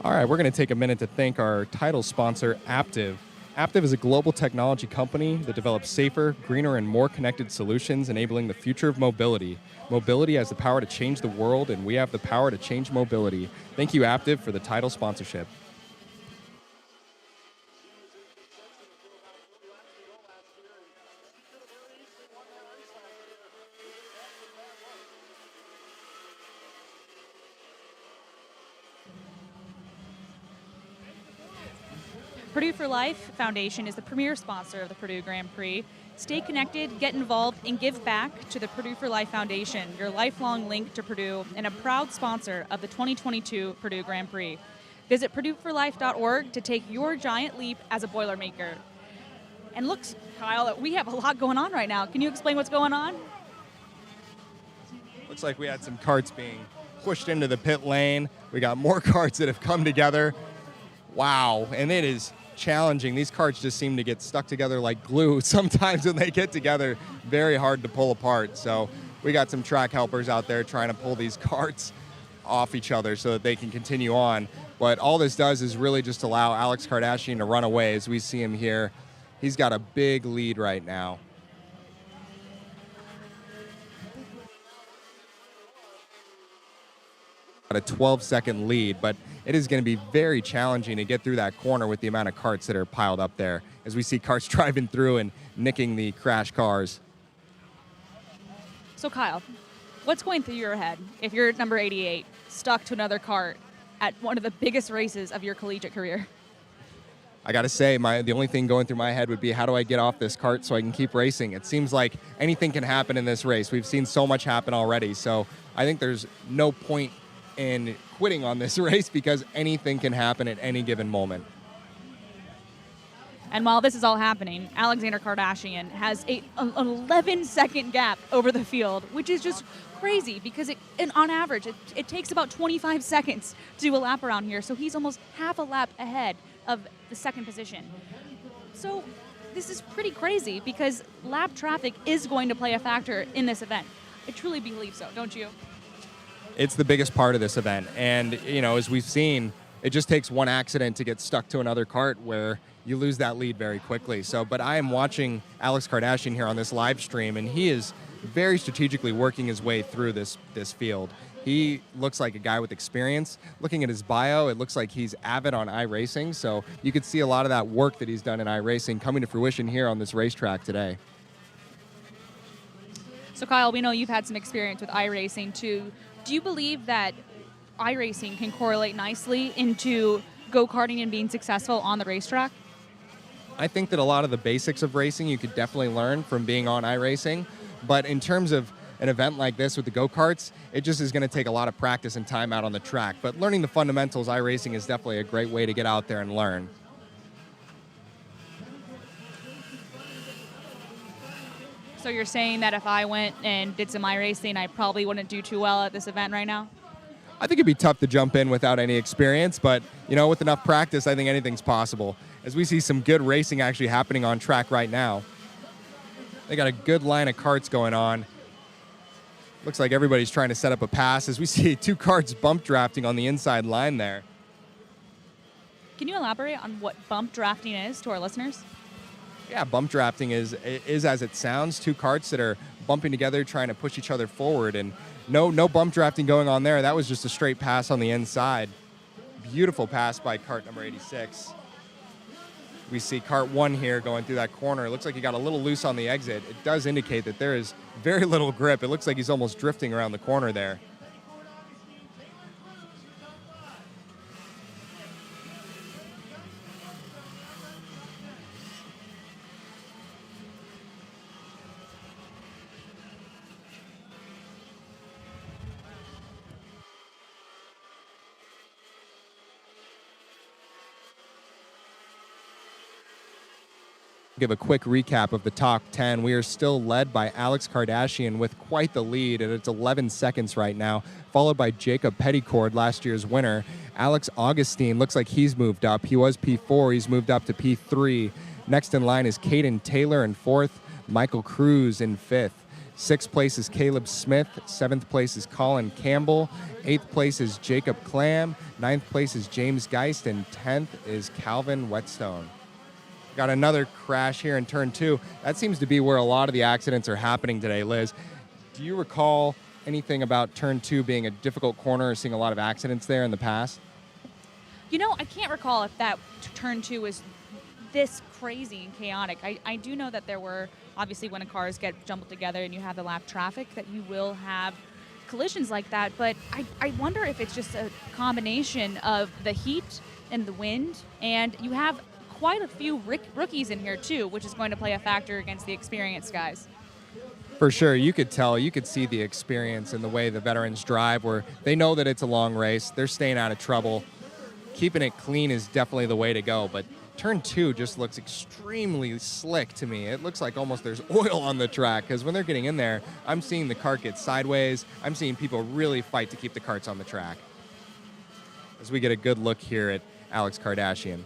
All right, we're going to take a minute to thank our title sponsor, Aptiv. Aptiv is a global technology company that develops safer, greener, and more connected solutions, enabling the future of mobility. Mobility has the power to change the world, and we have the power to change mobility. Thank you, Aptiv, for the title sponsorship. Purdue for Life Foundation is the premier sponsor of the Purdue Grand Prix. Stay connected, get involved, and give back to the Purdue for Life Foundation, your lifelong link to Purdue and a proud sponsor of the 2022 Purdue Grand Prix. Visit purdueforlife.org to take your giant leap as a Boilermaker. And look, Kyle, we have a lot going on right now. Can you explain what's going on? Looks like we had some karts being pushed into the pit lane. We got more karts that have come together. Wow, and it is challenging. These karts just seem to get stuck together like glue sometimes when they get together. Very hard to pull apart. So we got some track helpers out there trying to pull these karts off each other so that they can continue on. But all this does is really just allow Alex Kardashian to run away. As we see him here, he's got a big lead right now. A 12-second lead, but it is going to be very challenging to get through that corner with the amount of karts that are piled up there, as we see karts driving through and nicking the crash cars. So Kyle, what's going through your head if you're number 88, stuck to another kart at one of the biggest races of your collegiate career? I got to say, the only thing going through my head would be, how do I get off this kart so I can keep racing? It seems like anything can happen in this race. We've seen so much happen already, so I think there's no point in quitting on this race because anything can happen at any given moment. And while this is all happening, Alexander Kardashian has an 11-second gap over the field, which is just crazy because on average, it takes about 25 seconds to do a lap around here. So he's almost half a lap ahead of the second position. So this is pretty crazy because lap traffic is going to play a factor in this event. I truly believe so, don't you? It's the biggest part of this event. And, as we've seen, it just takes one accident to get stuck to another kart where you lose that lead very quickly. But I am watching Alex Kardashian here on this live stream, and he is very strategically working his way through this field. He looks like a guy with experience. Looking at his bio, it looks like he's avid on iRacing, so you could see a lot of that work that he's done in iRacing coming to fruition here on this racetrack today. So Kyle, we know you've had some experience with iRacing too. Do you believe that iRacing can correlate nicely into go-karting and being successful on the racetrack? I think that a lot of the basics of racing you could definitely learn from being on iRacing, but in terms of an event like this with the go-karts, it just is going to take a lot of practice and time out on the track. But learning the fundamentals, iRacing is definitely a great way to get out there and learn. So you're saying that if I went and did some iRacing, I probably wouldn't do too well at this event right now? I think it'd be tough to jump in without any experience, but with enough practice, I think anything's possible. As we see some good racing actually happening on track right now. They got a good line of karts going on. Looks like everybody's trying to set up a pass as we see two karts bump drafting on the inside line there. Can you elaborate on what bump drafting is to our listeners? Yeah, bump drafting is as it sounds, two carts that are bumping together, trying to push each other forward, and no bump drafting going on there. That was just a straight pass on the inside. Beautiful pass by cart number 86. We see cart 1 here going through that corner. It looks like he got a little loose on the exit. It does indicate that there is very little grip. It looks like he's almost drifting around the corner there. Give a quick recap of the top 10. We are still led by Alex Kardashian with quite the lead, and it's 11 seconds right now, followed by Jacob Petticord, last year's winner. Alex Augustine looks like he's moved up. He was P4, he's moved up to P3. Next in line is Caden Taylor in 4th, Michael Cruz in 5th. 6th place is Caleb Smith, 7th place is Colin Campbell, 8th place is Jacob Clam, 9th place is James Geist, and 10th is Calvin Whetstone. Got another crash here in turn 2. That seems to be where a lot of the accidents are happening today, Liz. Do you recall anything about turn 2 being a difficult corner or seeing a lot of accidents there in the past? You know, I can't recall if that turn 2 was this crazy and chaotic. I do know that there were, obviously, when cars get jumbled together and you have the lap traffic, that you will have collisions like that. But I wonder if it's just a combination of the heat and the wind, and you have quite a few rookies in here too, which is going to play a factor against the experienced guys. For sure, you could tell, you could see the experience in the way the veterans drive, where they know that it's a long race, they're staying out of trouble. Keeping it clean is definitely the way to go, but turn 2 just looks extremely slick to me. It looks like almost there's oil on the track, because when they're getting in there, I'm seeing the cart get sideways. I'm seeing people really fight to keep the carts on the track. As we get a good look here at Alex Kardashian.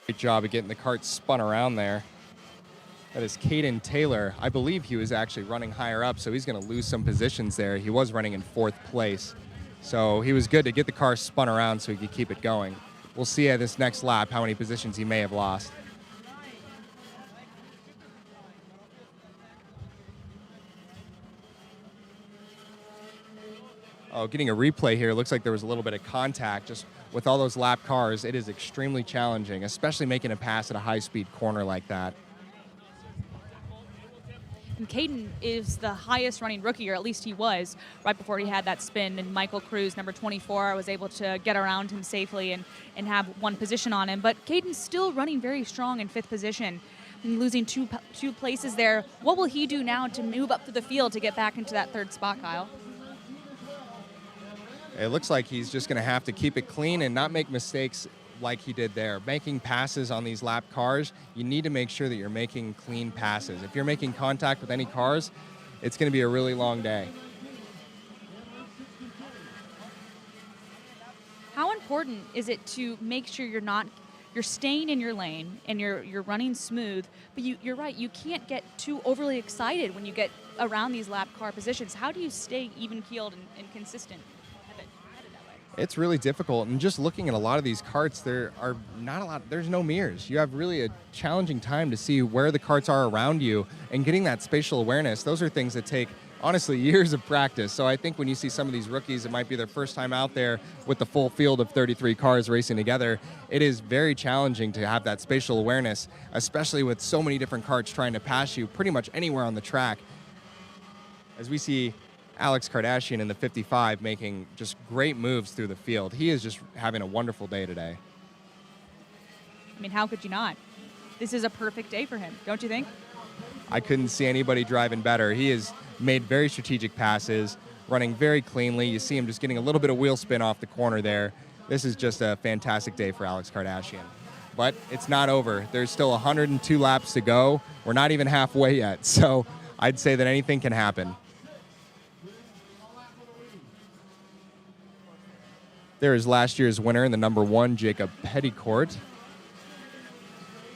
Great job of getting the cart spun around there. That is Caden Taylor. I believe he was actually running higher up, so he's going to lose some positions there. He was running in 4th place. So he was good to get the car spun around so he could keep it going. We'll see at this next lap how many positions he may have lost. Oh, getting a replay here. Looks like there was a little bit of contact. Just with all those lap cars, it is extremely challenging, especially making a pass at a high-speed corner like that. And Caden is the highest running rookie, or at least he was, right before he had that spin. And Michael Cruz, number 24, was able to get around him safely and have one position on him. But Caden's still running very strong in 5th position, and losing two places there. What will he do now to move up through the field to get back into that 3rd spot, Kyle? It looks like he's just going to have to keep it clean and not make mistakes like he did there. Making passes on these lap cars, you need to make sure that you're making clean passes. If you're making contact with any cars, it's going to be a really long day. How important is it to make sure you're staying in your lane and you're running smooth, but you're right, you can't get too overly excited when you get around these lap car positions. How do you stay even-keeled and consistent? It's really difficult, and just looking at a lot of these carts, there's no mirrors. You have really a challenging time to see where the carts are around you, and getting that spatial awareness. Those are things that take honestly, years of practice. So I think when you see some of these rookies, it might be their first time out there with the full field of 33 cars racing together. It is very challenging to have that spatial awareness, especially with so many different karts trying to pass you pretty much anywhere on the track. As we see Alex Kardashian in the 55 making just great moves through the field. He is just having a wonderful day today. I mean, how could you not? This is a perfect day for him, don't you think? I couldn't see anybody driving better. He has made very strategic passes, running very cleanly. You see him just getting a little bit of wheel spin off the corner there. This is just a fantastic day for Alex Kardashian. But it's not over. There's still 102 laps to go. We're not even halfway yet, so I'd say that anything can happen. There is last year's winner in the number 1, Jacob Petticourt.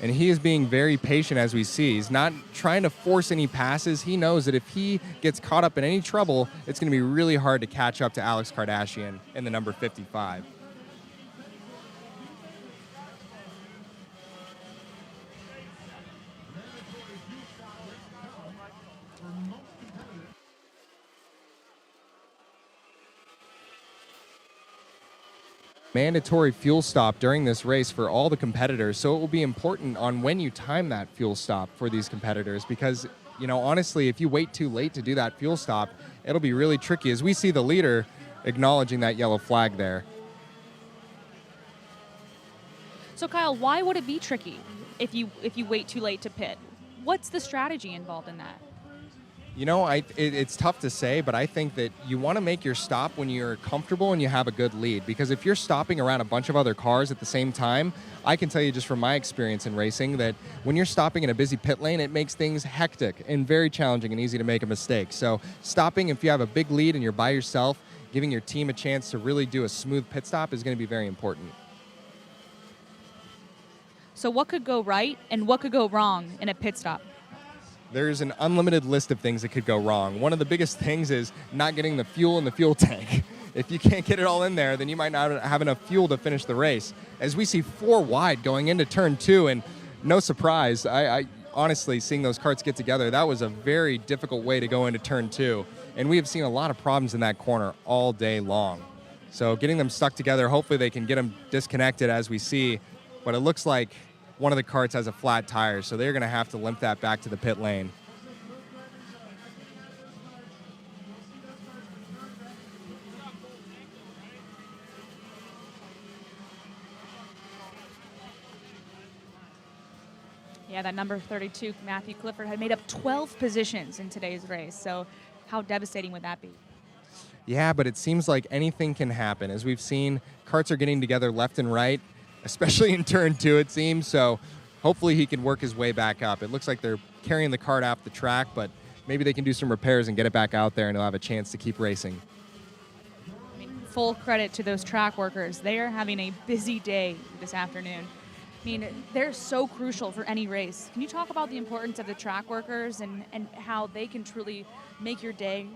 And he is being very patient, as we see. He's not trying to force any passes. He knows that if he gets caught up in any trouble, it's going to be really hard to catch up to Alex Kardashian in the number 55. Mandatory fuel stop during this race for all the competitors, so it will be important on when you time that fuel stop for these competitors, because, you know, honestly, if you wait too late to do that fuel stop, it'll be really tricky, as we see the leader acknowledging that yellow flag there. So Kyle, why would it be tricky if you wait too late to pit? What's the strategy involved in that? You know, it's tough to say, but I think that you want to make your stop when you're comfortable and you have a good lead. Because if you're stopping around a bunch of other cars at the same time, I can tell you just from my experience in racing that when you're stopping in a busy pit lane, it makes things hectic and very challenging and easy to make a mistake. So stopping, if you have a big lead and you're by yourself, giving your team a chance to really do a smooth pit stop is going to be very important. So what could go right and what could go wrong in a pit stop? There's an unlimited list of things that could go wrong. One of the biggest things is not getting the fuel in the fuel tank. If you can't get it all in there, then you might not have enough fuel to finish the race. As we see 4 wide going into turn 2, and no surprise, I honestly, seeing those karts get together, that was a very difficult way to go into turn 2. And we have seen a lot of problems in that corner all day long. So getting them stuck together, hopefully they can get them disconnected as we see, but it looks like one of the karts has a flat tire, so they're going to have to limp that back to the pit lane. Yeah, that number 32, Matthew Clifford, had made up 12 positions in today's race. So how devastating would that be? Yeah, but it seems like anything can happen. As we've seen, karts are getting together left and right, especially in turn 2, it seems. So hopefully he can work his way back up. It looks like they're carrying the kart off the track, but maybe they can do some repairs and get it back out there, and he'll have a chance to keep racing. I mean, full credit to those track workers. They are having a busy day this afternoon. I mean, they're so crucial for any race. Can you talk about the importance of the track workers and how they can truly make your day?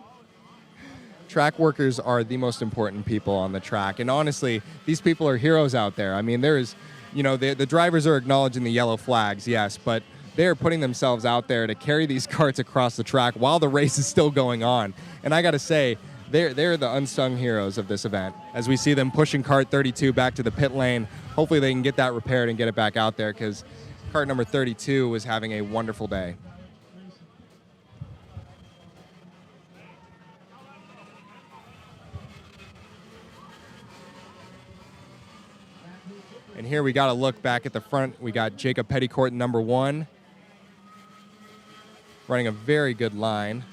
Track workers are the most important people on the track, and honestly, these people are heroes out there. I mean, there's, you know, the drivers are acknowledging the yellow flags, yes, but they're putting themselves out there to carry these karts across the track while the race is still going on. And I got to say, they're the unsung heroes of this event. As we see them pushing kart 32 back to the pit lane, hopefully they can get that repaired and get it back out there, because kart number 32 was having a wonderful day. And here we got to look back at the front. We got Jacob Petticourt, number 1, running a very good line.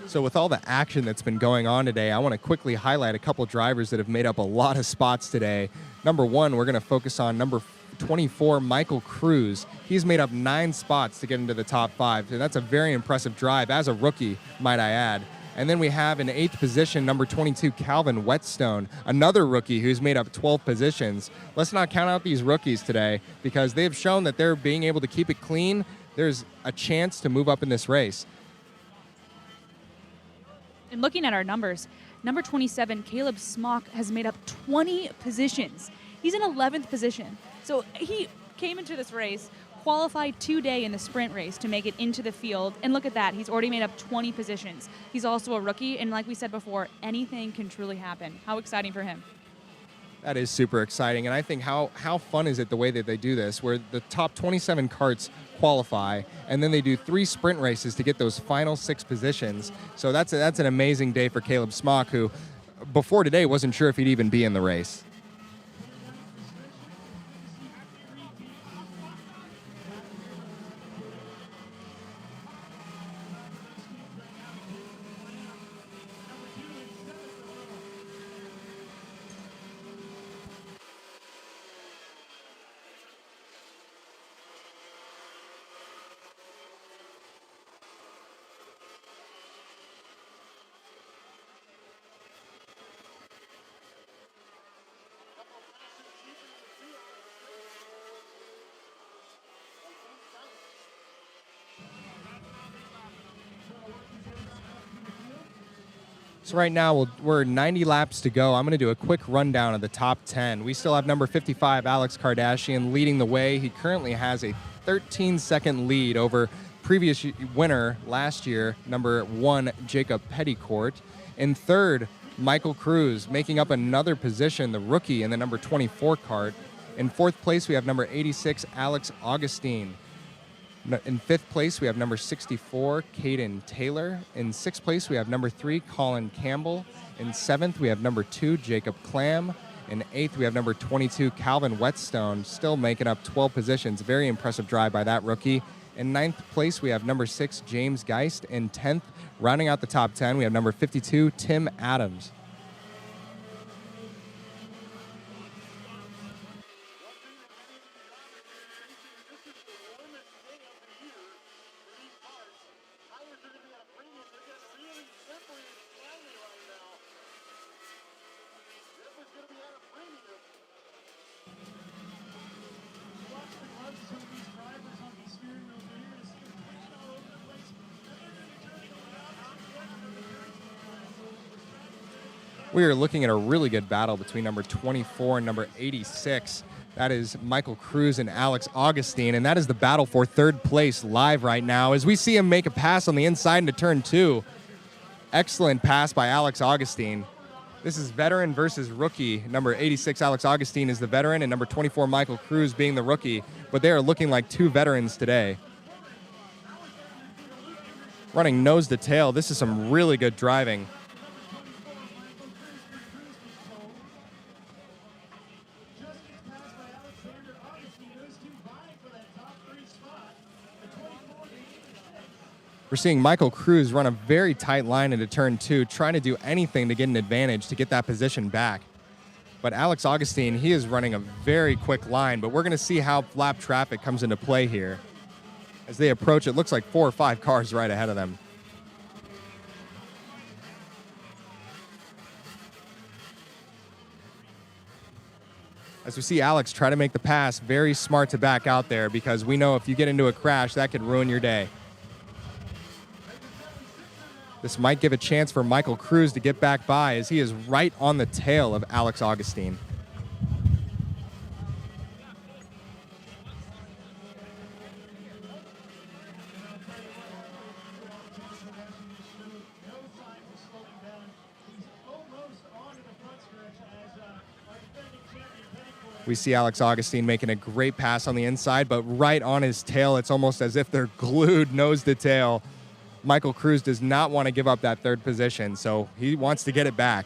So with all the action that's been going on today, I want to quickly highlight a couple drivers that have made up a lot of spots today. Number 1, we're going to focus on number 24, Michael Cruz. He's made up 9 spots to get into the top 5. And that's a very impressive drive as a rookie, might I add. And then we have in 8th position, number 22, Calvin Whetstone, another rookie who's made up 12 positions. Let's not count out these rookies today, because they've shown that they're being able to keep it clean. there's a chance to move up in this race. And looking at our numbers, number 27, Caleb Smock, has made up 20 positions. He's in 11th position. So he came into this race, qualified today in the sprint race to make it into the field. And look at that. He's already made up 20 positions. He's also a rookie. And like we said before, anything can truly happen. How exciting for him. That is super exciting. And I think how fun is it the way that they do this, where the top 27 carts qualify, and then they do 3 sprint races to get those final 6 positions. So that's an amazing day for Caleb Smock, who before today wasn't sure if he'd even be in the race. So right now we're 90 laps to go. I'm going to do a quick rundown of the top 10. We still have number 55, Alex Kardashian, leading the way. He currently has a 13-second lead over previous winner last year, number 1, Jacob Petticourt. In third, Michael Cruz, making up another position, the rookie in the number 24 cart. In fourth place, we have number 86, Alex Augustine. In fifth place, we have number 64, Caden Taylor. In sixth place, we have number 3, Colin Campbell. In seventh, we have number 2, Jacob Clam. In eighth, we have number 22, Calvin Whetstone, still making up 12 positions. Very impressive drive by that rookie. In ninth place, we have number 6, James Geist. In 10th, rounding out the top 10, we have number 52, Tim Adams. We are looking at a really good battle between number 24 and number 86. That is Michael Cruz and Alex Augustine, and that is the battle for third place live right now as we see him make a pass on the inside into turn 2. Excellent pass by Alex Augustine. This is veteran versus rookie. Number 86, Alex Augustine, is the veteran, and number 24, Michael Cruz, being the rookie, but they are looking like 2 veterans today. Running nose to tail. This is some really good driving. We're seeing Michael Cruz run a very tight line into turn 2, trying to do anything to get an advantage to get that position back. But Alex Augustine, he is running a very quick line, but we're going to see how lap traffic comes into play here. As they approach, it looks like 4 or 5 cars right ahead of them. As we see Alex try to make the pass, very smart to back out there, because we know if you get into a crash, that could ruin your day. This might give a chance for Michael Cruz to get back by, as he is right on the tail of Alex Augustine. We see Alex Augustine making a great pass on the inside, but right on his tail. It's almost as if they're glued nose to tail. Michael Cruz does not want to give up that third position, so he wants to get it back.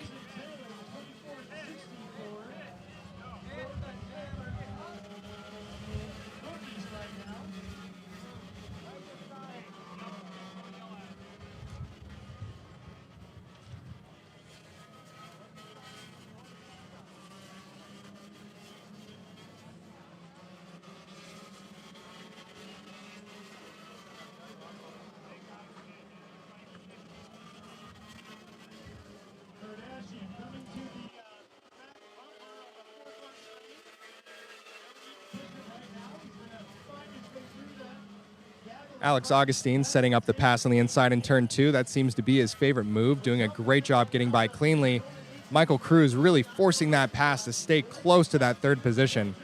Alex Augustine setting up the pass on the inside in turn 2. That seems to be his favorite move, doing a great job getting by cleanly. Michael Cruz really forcing that pass to stay close to that third position.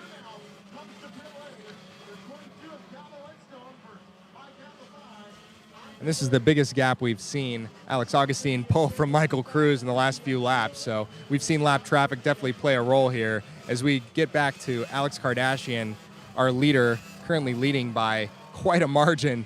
And this is the biggest gap we've seen Alex Augustine pull from Michael Cruz in the last few laps. So we've seen lap traffic definitely play a role here as we get back to Alex Kardashian, our leader, currently leading by quite a margin.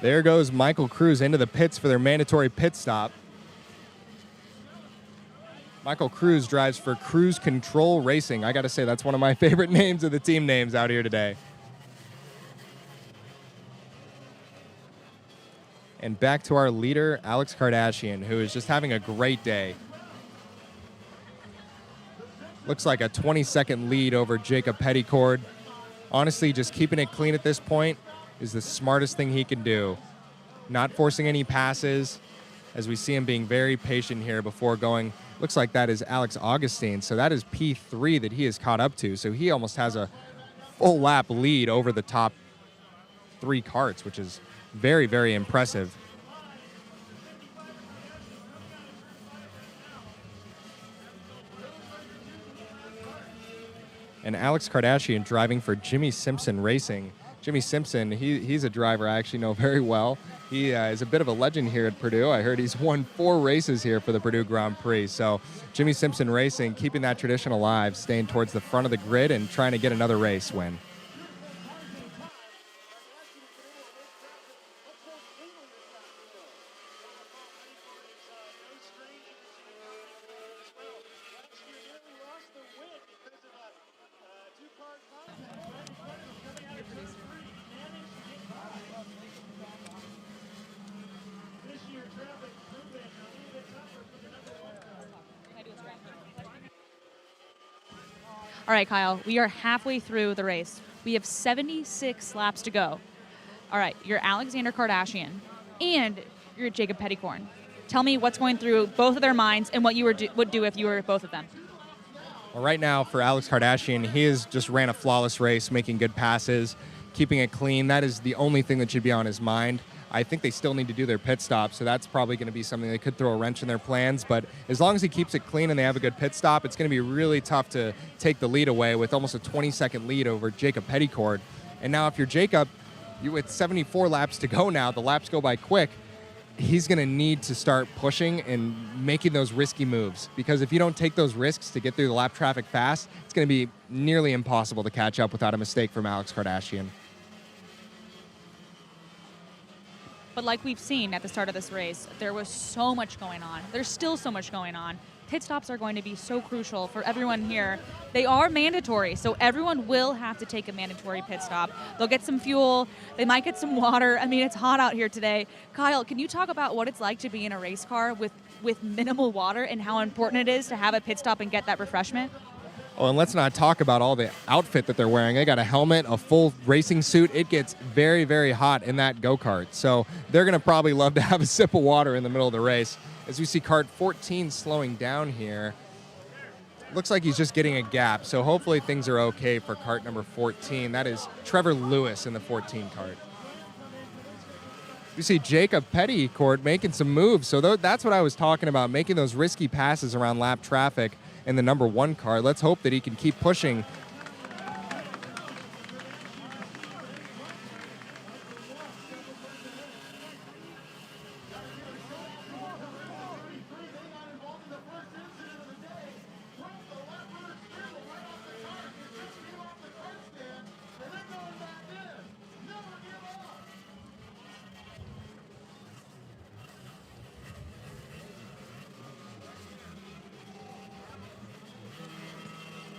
There goes Michael Cruz into the pits for their mandatory pit stop. Michael Cruz drives for Cruise Control Racing. I got to say, that's one of my favorite names of the team names out here today. And back to our leader, Alex Kardashian, who is just having a great day. Looks like a 20-second lead over Jacob Petticord. Honestly, just keeping it clean at this point is the smartest thing he can do. Not forcing any passes, as we see him being very patient here before going. Looks like that is Alex Augustine, so that is P3 that he is caught up to. So he almost has a full lap lead over the top 3 carts, which is very, very impressive. And Alex Kardashian driving for Jimmy Simpson Racing. Jimmy Simpson, he's a driver I actually know very well. He is a bit of a legend here at Purdue. I heard he's won 4 races here for the Purdue Grand Prix. So Jimmy Simpson Racing, keeping that tradition alive, staying towards the front of the grid and trying to get another race win. All right, Kyle, we are halfway through the race. We have 76 laps to go. All right, you're Alexander Kardashian, and you're Jacob Petticorn. Tell me what's going through both of their minds and what you would do if you were both of them. Well, right now for Alex Kardashian, he has just ran a flawless race, making good passes, keeping it clean. That is the only thing that should be on his mind. I think they still need to do their pit stop, so that's probably going to be something that could throw a wrench in their plans. But as long as he keeps it clean and they have a good pit stop, it's going to be really tough to take the lead away with almost a 20-second lead over Jacob Petticord. And now if you're Jacob, with 74 laps to go now, the laps go by quick, he's going to need to start pushing and making those risky moves. Because if you don't take those risks to get through the lap traffic fast, it's going to be nearly impossible to catch up without a mistake from Alex Kardashian. But like we've seen at the start of this race, there was so much going on. There's still so much going on. Pit stops are going to be so crucial for everyone here. They are mandatory, so everyone will have to take a mandatory pit stop. They'll get some fuel. They might get some water. I mean, it's hot out here today. Kyle, can you talk about what it's like to be in a race car with minimal water and how important it is to have a pit stop and get that refreshment? Oh, and let's not talk about all the outfit that they're wearing. They got a helmet, a full racing suit. It gets very, very hot in that go-kart. So they're going to probably love to have a sip of water in the middle of the race. As we see kart 14 slowing down here, looks like he's just getting a gap. So hopefully things are okay for kart number 14. That is Trevor Lewis in the 14 kart. We see Jacob Petticord making some moves. So that's what I was talking about, making those risky passes around lap traffic in the number 1 car. Let's hope that he can keep pushing.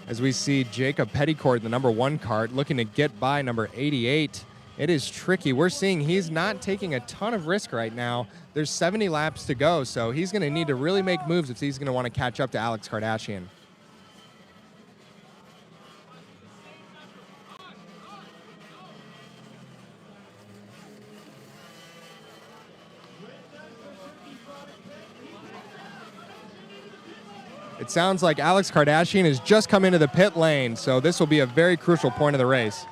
As we see Jacob Petticord, the number 1 kart, looking to get by number 88. It is tricky. We're seeing he's not taking a ton of risk right now. There's 70 laps to go, so he's going to need to really make moves if he's going to want to catch up to Alex Kardashian. It sounds like Alex Kardashian has just come into the pit lane, so this will be a very crucial point of the race.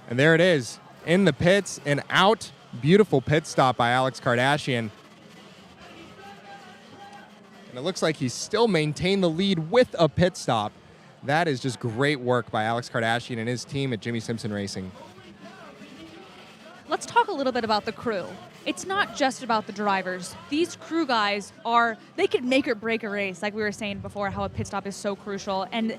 And there it is, in the pits and out. Beautiful pit stop by Alex Kardashian. And it looks like he's still maintained the lead with a pit stop. That is just great work by Alex Kardashian and his team at Jimmy Simpson Racing. Let's talk a little bit about the crew. It's not just about the drivers. These crew guys they could make or break a race, like we were saying before, how a pit stop is so crucial. And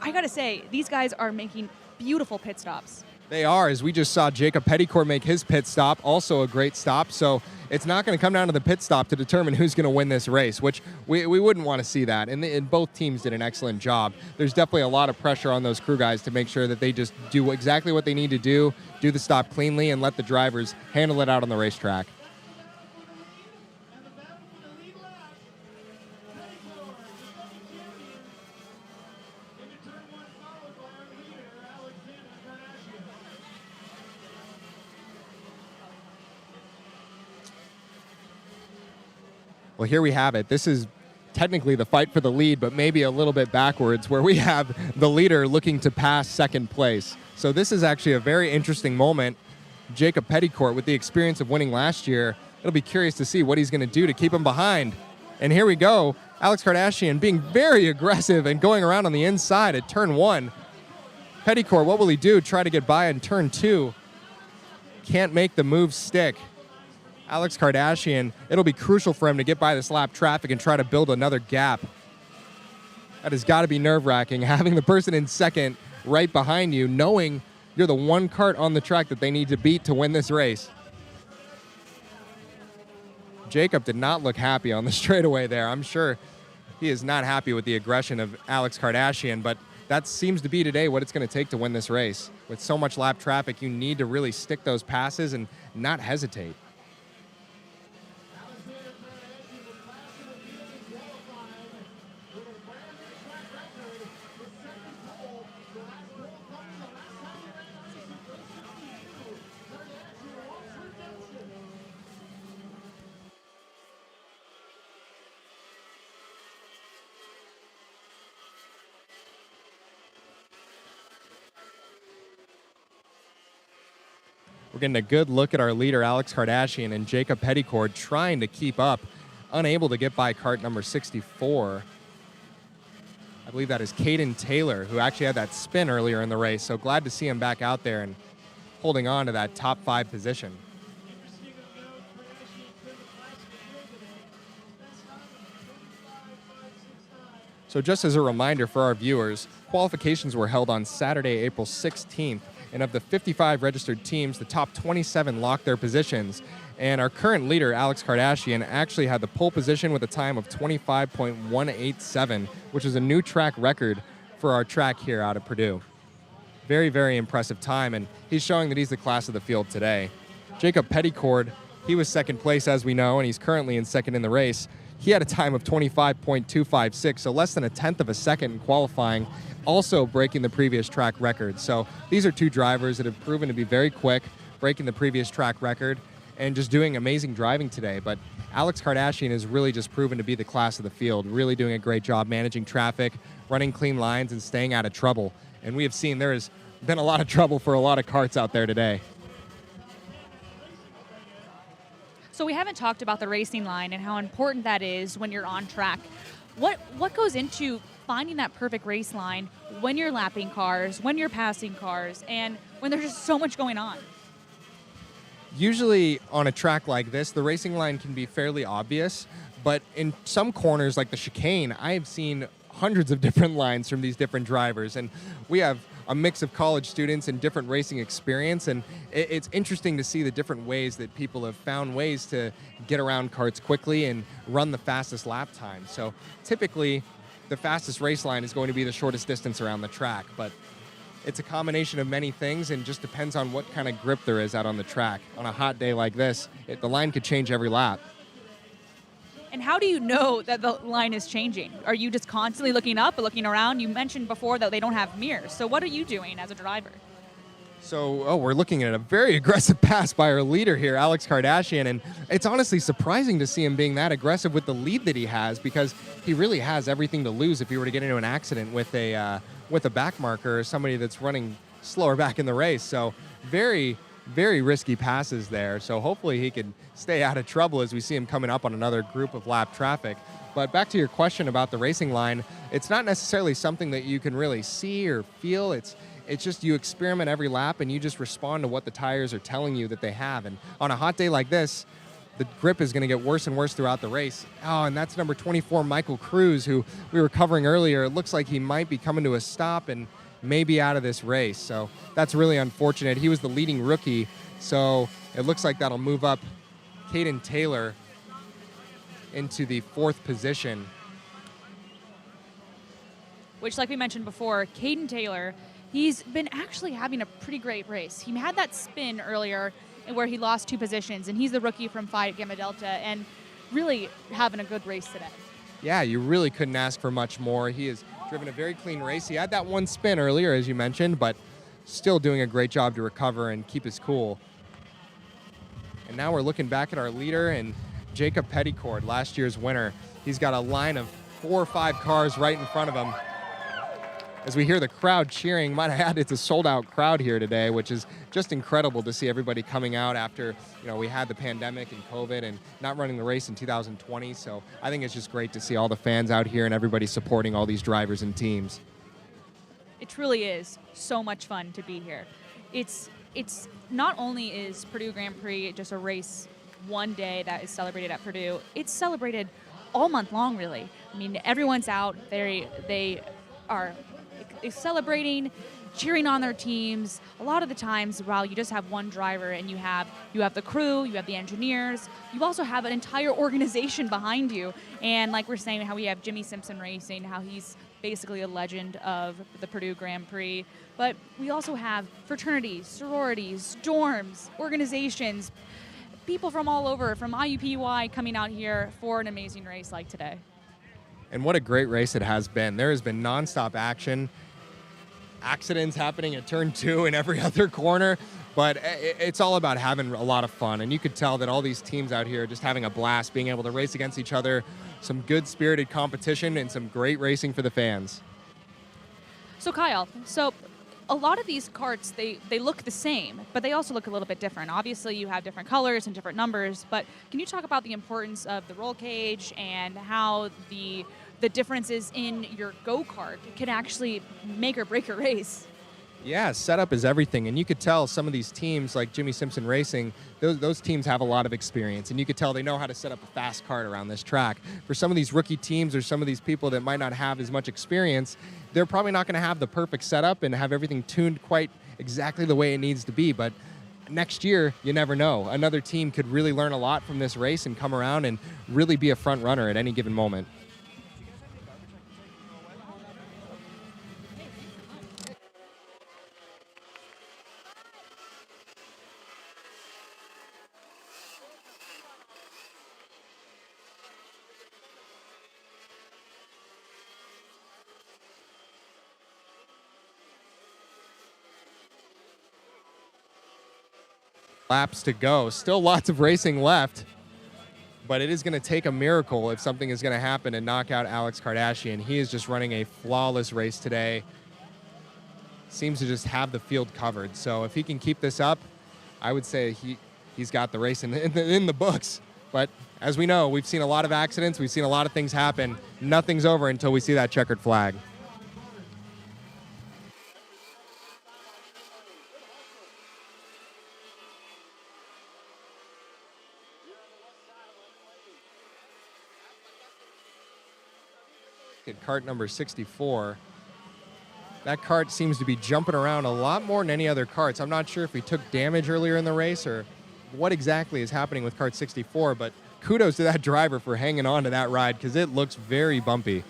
I gotta say, these guys are making beautiful pit stops. They are, as we just saw Jacob Petticourt make his pit stop, also a great stop. So it's not going to come down to the pit stop to determine who's going to win this race, which we wouldn't want to see that. And both teams did an excellent job. There's definitely a lot of pressure on those crew guys to make sure that they just do exactly what they need to do the stop cleanly, and let the drivers handle it out on the racetrack. Well, here we have it. This is technically the fight for the lead, but maybe a little bit backwards, where we have the leader looking to pass second place. So this is actually a very interesting moment. Jacob Petticourt, with the experience of winning last year, it'll be curious to see what he's going to do to keep him behind. And here we go. Alex Kardashian being very aggressive and going around on the inside at turn 1. Petticourt, what will he do? Try to get by in turn 2. Can't make the move stick. Alex Kardashian, it'll be crucial for him to get by this lap traffic and try to build another gap. That has got to be nerve-wracking, having the person in second right behind you, knowing you're the one kart on the track that they need to beat to win this race. Jacob did not look happy on the straightaway there. I'm sure he is not happy with the aggression of Alex Kardashian, but that seems to be today what it's going to take to win this race. With so much lap traffic, you need to really stick those passes and not hesitate. We're getting a good look at our leader, Alex Kardashian, and Jacob Petticourt trying to keep up, unable to get by kart number 64. I believe that is Caden Taylor, who actually had that spin earlier in the race, so glad to see him back out there and holding on to that top 5 position. So just as a reminder for our viewers, qualifications were held on Saturday, April 16th. And of the 55 registered teams, the top 27 locked their positions. And our current leader, Alex Kardashian, actually had the pole position with a time of 25.187, which is a new track record for our track here out of Purdue. Very, very impressive time, and he's showing that he's the class of the field today. Jacob Petticourt, he was second place, as we know, and he's currently in second in the race. He had a time of 25.256, so less than a tenth of a second in qualifying, also breaking the previous track record. So these are two drivers that have proven to be very quick, breaking the previous track record, and just doing amazing driving today. But Alex Kardashian has really just proven to be the class of the field, really doing a great job managing traffic, running clean lines, and staying out of trouble. And we have seen there has been a lot of trouble for a lot of karts out there today. So we haven't talked about the racing line and how important that is when you're on track. What goes into finding that perfect race line when you're lapping cars, when you're passing cars, and when there's just so much going on? Usually on a track like this, the racing line can be fairly obvious, but in some corners like the chicane, I've seen hundreds of different lines from these different drivers, and we have a mix of college students and different racing experience, and it's interesting to see the different ways that people have found ways to get around karts quickly and run the fastest lap time. So typically, the fastest race line is going to be the shortest distance around the track, but it's a combination of many things and just depends on what kind of grip there is out on the track. On a hot day like this, the line could change every lap. And how do you know that the line is changing? Are you just constantly looking up or looking around? You mentioned before that they don't have mirrors. So what are you doing as a driver? So, we're looking at a very aggressive pass by our leader here, Alex Kardashian, and it's honestly surprising to see him being that aggressive with the lead that he has, because he really has everything to lose if he were to get into an accident with a back marker or somebody that's running slower back in the race. So, very, very risky passes there. So hopefully he can stay out of trouble as we see him coming up on another group of lap traffic. But back to your question about the racing line, it's not necessarily something that you can really see or feel. It's just you experiment every lap and you just respond to what the tires are telling you that they have. And on a hot day like this, the grip is going to get worse and worse throughout the race. Oh, and that's number 24, Michael Cruz, who we were covering earlier. It looks like he might be coming to a stop and maybe out of this race. So that's really unfortunate. He was the leading rookie, so it looks like that'll move up Caden Taylor into the 4th position. Which, like we mentioned before, Caden Taylor, he's been actually having a pretty great race. He had that spin earlier where he lost 2 positions, and he's the rookie from Phi Gamma Delta, and really having a good race today. Yeah, you really couldn't ask for much more. He has driven a very clean race. He had that 1 spin earlier, as you mentioned, but still doing a great job to recover and keep his cool. And now we're looking back at our leader, and Jacob Petticord, last year's winner. He's got a line of 4 or 5 cars right in front of him. As we hear the crowd cheering, might I add, it's a sold-out crowd here today, which is just incredible to see everybody coming out after, we had the pandemic and COVID and not running the race in 2020. So I think it's just great to see all the fans out here and everybody supporting all these drivers and teams. It truly is so much fun to be here. It's not only is Purdue Grand Prix just a race one day that is celebrated at Purdue, it's celebrated all month long, really. I mean, everyone's out. They are celebrating, cheering on their teams. A lot of the times, while you just have one driver and you have the crew, you have the engineers, you also have an entire organization behind you. And like we're saying, how we have Jimmy Simpson Racing, how he's basically a legend of the Purdue Grand Prix. But we also have fraternities, sororities, dorms, organizations, people from all over, from IUPUI coming out here for an amazing race like today. And what a great race it has been. There has been nonstop action, accidents happening at turn 2 and every other corner, but it's all about having a lot of fun. And you could tell that all these teams out here are just having a blast, being able to race against each other, some good spirited competition and some great racing for the fans. So Kyle, a lot of these karts, they look the same, but they also look a little bit different. Obviously, you have different colors and different numbers, but can you talk about the importance of the roll cage and how the differences in your go-kart can actually make or break a race? Yeah, setup is everything, and you could tell some of these teams, like Jimmy Simpson Racing, those teams have a lot of experience, and you could tell they know how to set up a fast kart around this track. For some of these rookie teams or some of these people that might not have as much experience, they're probably not going to have the perfect setup and have everything tuned quite exactly the way it needs to be, but next year, you never know. Another team could really learn a lot from this race and come around and really be a front runner at any given moment. Laps to go. Still lots of racing left, but it is going to take a miracle if something is going to happen and knock out Alex Kardashian. He is just running a flawless race today. Seems to just have the field covered. So if he can keep this up, I would say he's got the race in the books. But as we know, we've seen a lot of accidents. We've seen a lot of things happen. Nothing's over until we see that checkered flag. At kart number 64. That kart seems to be jumping around a lot more than any other karts. I'm not sure if he took damage earlier in the race or what exactly is happening with kart 64, but kudos to that driver for hanging on to that ride because it looks very bumpy.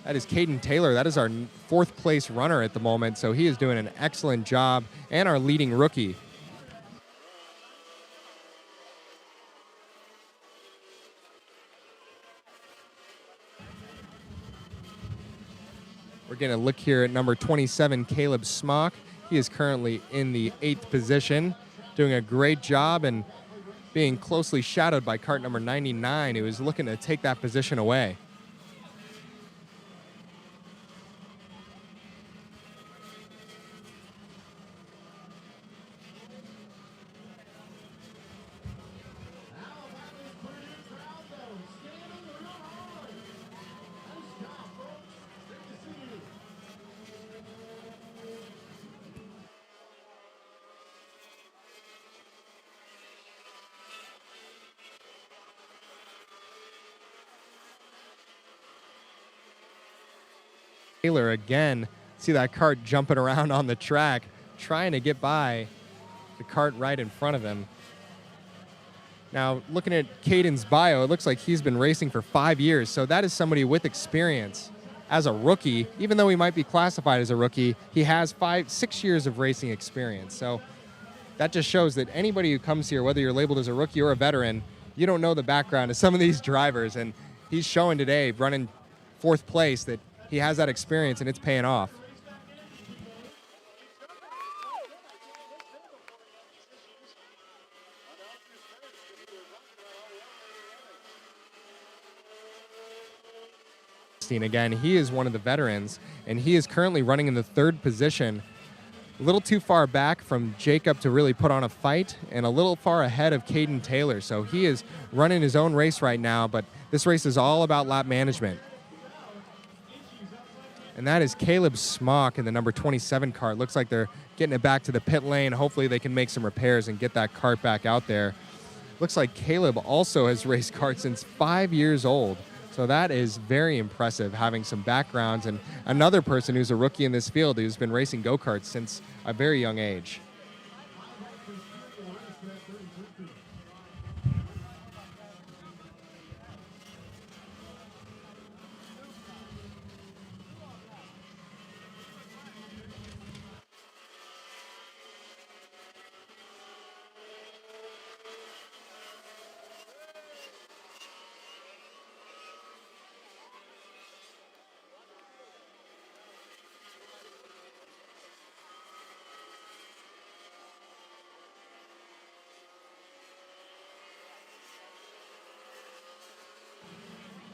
That is Caden Taylor. That is our 4th place runner at the moment, so he is doing an excellent job, and our leading rookie. We're getting a look here at number 27, Caleb Smock. He is currently in the 8th position, doing a great job and being closely shadowed by cart number 99, who is looking to take that position away. Taylor again, see that cart jumping around on the track, trying to get by the cart right in front of him. Now, looking at Caden's bio, it looks like he's been racing for 5 years, so that is somebody with experience. As a rookie, even though he might be classified as a rookie, he has 6 years of racing experience. So that just shows that anybody who comes here, whether you're labeled as a rookie or a veteran, you don't know the background of some of these drivers, and he's showing today, running 4th place, that he has that experience and it's paying off. Again, he is one of the veterans, and he is currently running in the 3rd position, a little too far back from Jacob to really put on a fight, and a little far ahead of Caden Taylor. So he is running his own race right now, but this race is all about lap management. And that is Caleb Smock in the number 27 cart. Looks like they're getting it back to the pit lane. Hopefully they can make some repairs and get that cart back out there. Looks like Caleb also has raced karts since 5 years old. So that is very impressive, having some backgrounds, and another person who's a rookie in this field who's been racing go-karts since a very young age.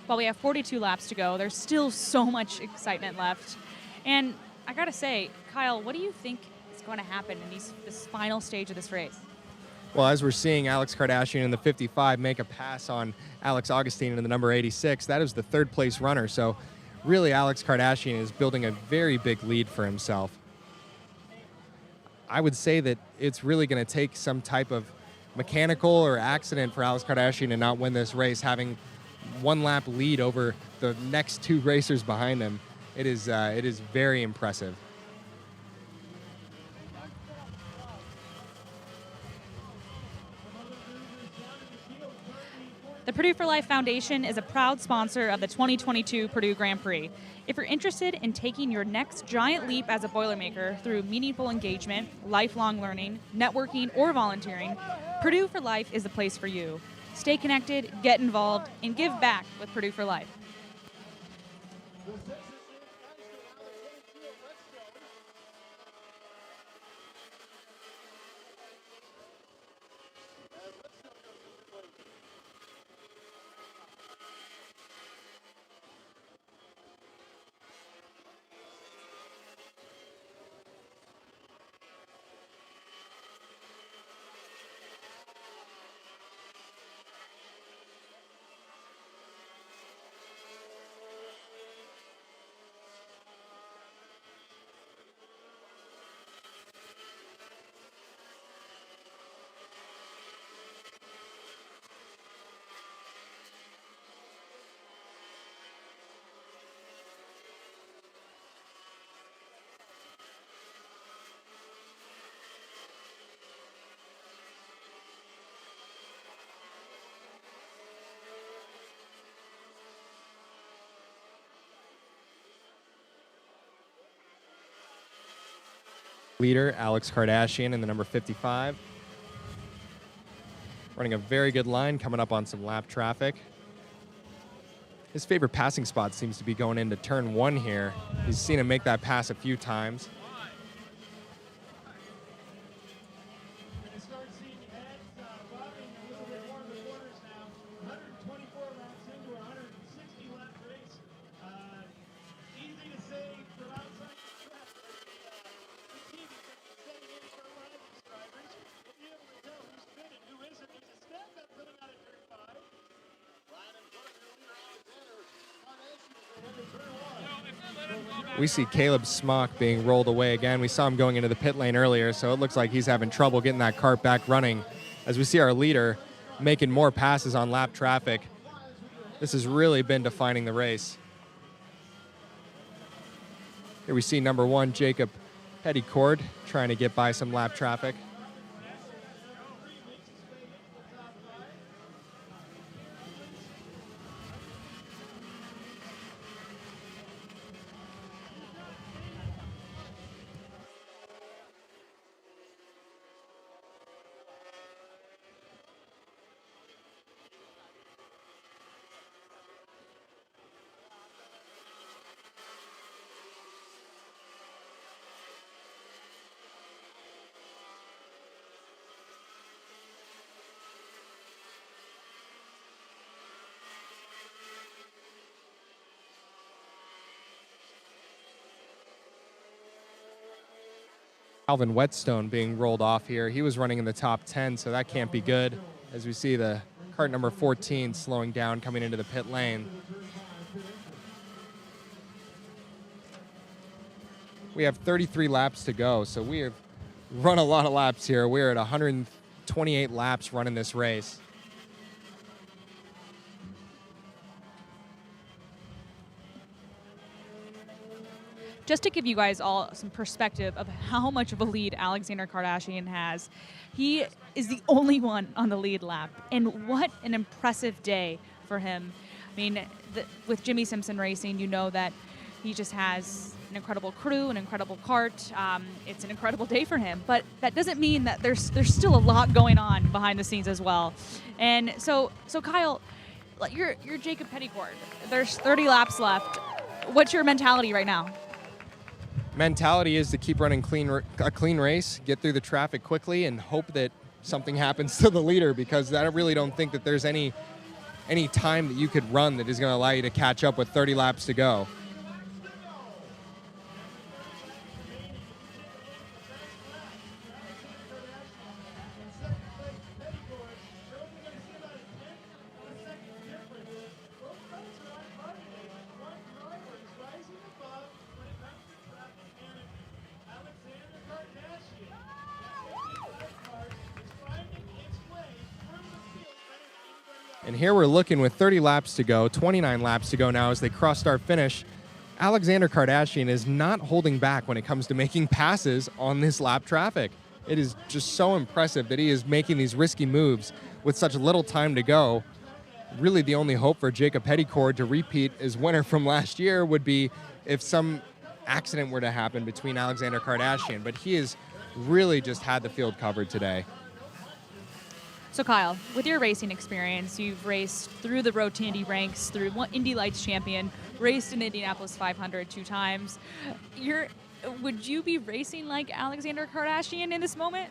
While we have 42 laps to go, there's still so much excitement left. And I gotta say, Kyle, what do you think is going to happen in this final stage of this race? Well, as we're seeing Alex Kardashian in the 55 make a pass on Alex Augustine in the number 86, that is the 3rd place runner. So really Alex Kardashian is building a very big lead for himself. I would say that it's really going to take some type of mechanical or accident for Alex Kardashian to not win this race, having 1 lap lead over the next 2 racers behind him. It is very impressive. The Purdue for Life Foundation is a proud sponsor of the 2022 Purdue Grand Prix. If you're interested in taking your next giant leap as a Boilermaker through meaningful engagement, lifelong learning, networking, or volunteering, Purdue for Life is the place for you. Stay connected, get involved, and give back with Purdue for Life. Leader Alex Kardashian in the number 55. Running a very good line, coming up on some lap traffic. His favorite passing spot seems to be going into turn 1 here. He's seen him make that pass a few times. We see Caleb Smock being rolled away again. We saw him going into the pit lane earlier, so it looks like he's having trouble getting that cart back running. As we see our leader making more passes on lap traffic. This has really been defining the race. Here we see number 1, Jacob Petticord, trying to get by some lap traffic. Alvin Whetstone being rolled off here. He was running in the top 10, so that can't be good. As we see the cart number 14 slowing down, coming into the pit lane. We have 33 laps to go, so we have run a lot of laps here. We're at 128 laps running this race. Just to give you guys all some perspective of how much of a lead Alexander Kardashian has, he is the only one on the lead lap. And what an impressive day for him. I mean, with Jimmy Simpson Racing, you know that he just has an incredible crew, an incredible cart. It's an incredible day for him. But that doesn't mean that there's still a lot going on behind the scenes as well. And so Kyle, you're Jacob Petticord. There's 30 laps left. What's your mentality right now? Mentality is to keep running a clean race, get through the traffic quickly, and hope that something happens to the leader, because I really don't think that there's any time that you could run that is going to allow you to catch up with 30 laps to go. And here we're looking with 30 laps to go, 29 laps to go now as they cross start finish. Alexander Kardashian is not holding back when it comes to making passes on this lap traffic. It is just so impressive that he is making these risky moves with such little time to go. Really the only hope for Jacob Petticord to repeat as winner from last year would be if some accident were to happen between Alexander Kardashian, but he has really just had the field covered today. So Kyle, with your racing experience, you've raced through the Road to Indy ranks, through Indy Lights champion, raced in Indianapolis 500 2 times. Would you be racing like Alexander Kardashian in this moment?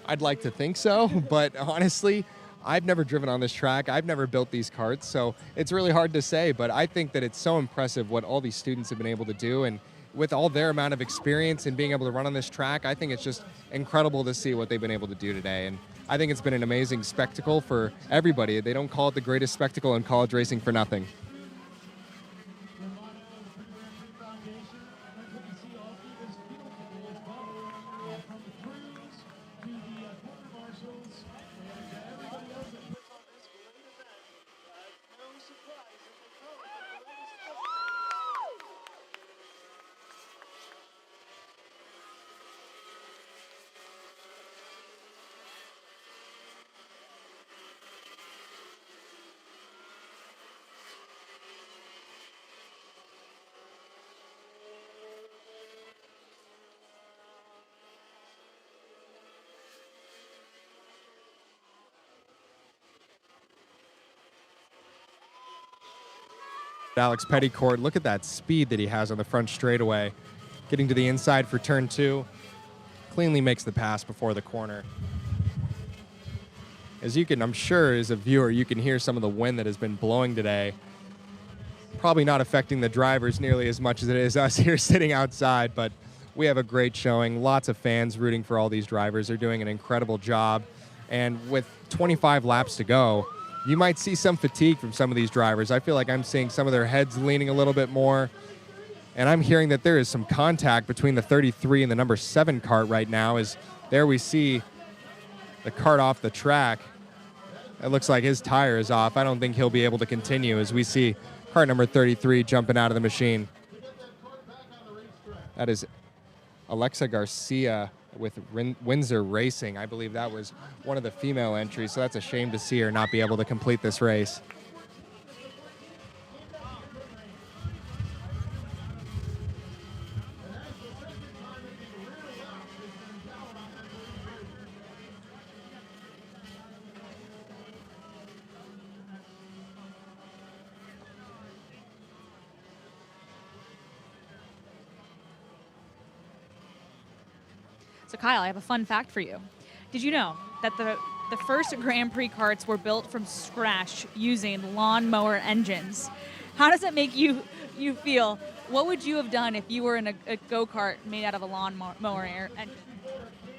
I'd like to think so, but honestly, I've never driven on this track. I've never built these karts, so it's really hard to say, but I think that it's so impressive what all these students have been able to do, and with all their amount of experience and being able to run on this track, I think it's just incredible to see what they've been able to do today. And I think it's been an amazing spectacle for everybody. They don't call it the greatest spectacle in college racing for nothing. Alex Petticourt, look at that speed that he has on the front straightaway. Getting to the inside for turn 2. Cleanly makes the pass before the corner. As you can, I'm sure as a viewer, you can hear some of the wind that has been blowing today. Probably not affecting the drivers nearly as much as it is us here sitting outside, but we have a great showing. Lots of fans rooting for all these drivers. They're doing an incredible job. And with 25 laps to go, you might see some fatigue from some of these drivers. I feel like I'm seeing some of their heads leaning a little bit more. And I'm hearing that there is some contact between the 33 and the number 7 cart right now, as there we see the cart off the track. It looks like his tire is off. I don't think he'll be able to continue, as we see cart number 33 jumping out of the machine. That is Alexa Garcia with Windsor Racing. I believe that was one of the female entries, so that's a shame to see her not be able to complete this race. So Kyle, I have a fun fact for you. Did you know that the first Grand Prix carts were built from scratch using lawnmower engines? How does that make you feel? What would you have done if you were in a go-kart made out of a lawnmower engine?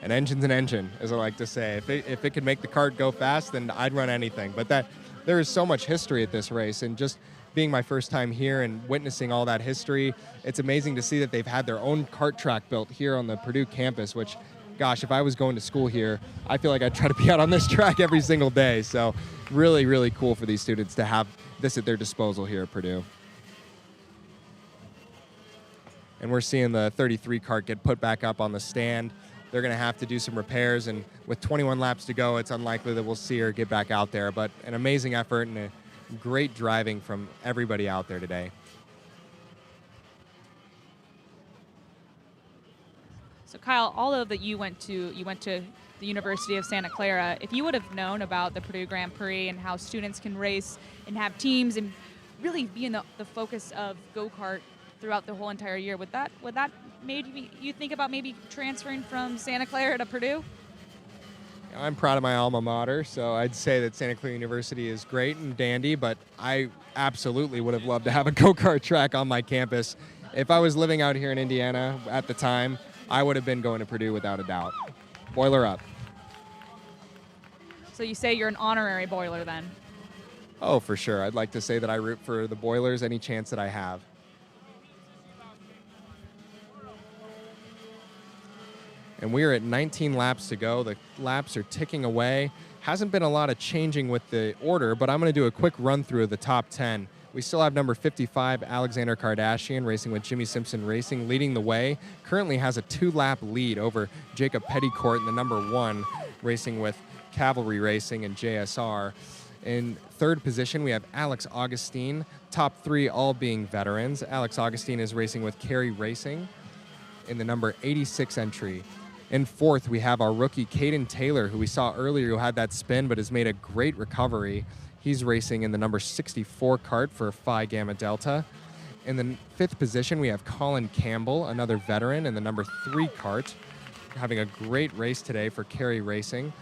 An engine's an engine, as I like to say. If it could make the cart go fast, then I'd run anything. But there is so much history at this race, and just being my first time here and witnessing all that history, it's amazing to see that they've had their own kart track built here on the Purdue campus, which, gosh, if I was going to school here, I feel like I'd try to be out on this track every single day. So really, really cool for these students to have this at their disposal here at Purdue. And we're seeing the 33 cart get put back up on the stand. They're going to have to do some repairs, and with 21 laps to go, it's unlikely that we'll see her get back out there. But an amazing effort and a great driving from everybody out there today. So Kyle, although that you went to the University of Santa Clara, if you would have known about the Purdue Grand Prix and how students can race and have teams and really be in the focus of go-kart throughout the whole entire year, would that made you think about maybe transferring from Santa Clara to Purdue? I'm proud of my alma mater, so I'd say that Santa Clara University is great and dandy, but I absolutely would have loved to have a go-kart track on my campus. If I was living out here in Indiana at the time, I would have been going to Purdue without a doubt. Boiler up. So you say you're an honorary Boiler then? Oh, for sure. I'd like to say that I root for the Boilers any chance that I have. And we are at 19 laps to go. The laps are ticking away. Hasn't been a lot of changing with the order, but I'm going to do a quick run through of the top 10. We still have number 55, Alexander Kardashian, racing with Jimmy Simpson Racing, leading the way. Currently has a 2-lap lead over Jacob Petticourt in the number 1, racing with Cavalry Racing and JSR. In third position, we have Alex Augustine, top 3 all being veterans. Alex Augustine is racing with Carey Racing in the number 86 entry. In fourth, we have our rookie, Caden Taylor, who we saw earlier, who had that spin but has made a great recovery. He's racing in the number 64 cart for Phi Gamma Delta. In the fifth position, we have Colin Campbell, another veteran, in the number 3 cart, having a great race today for Carey Racing.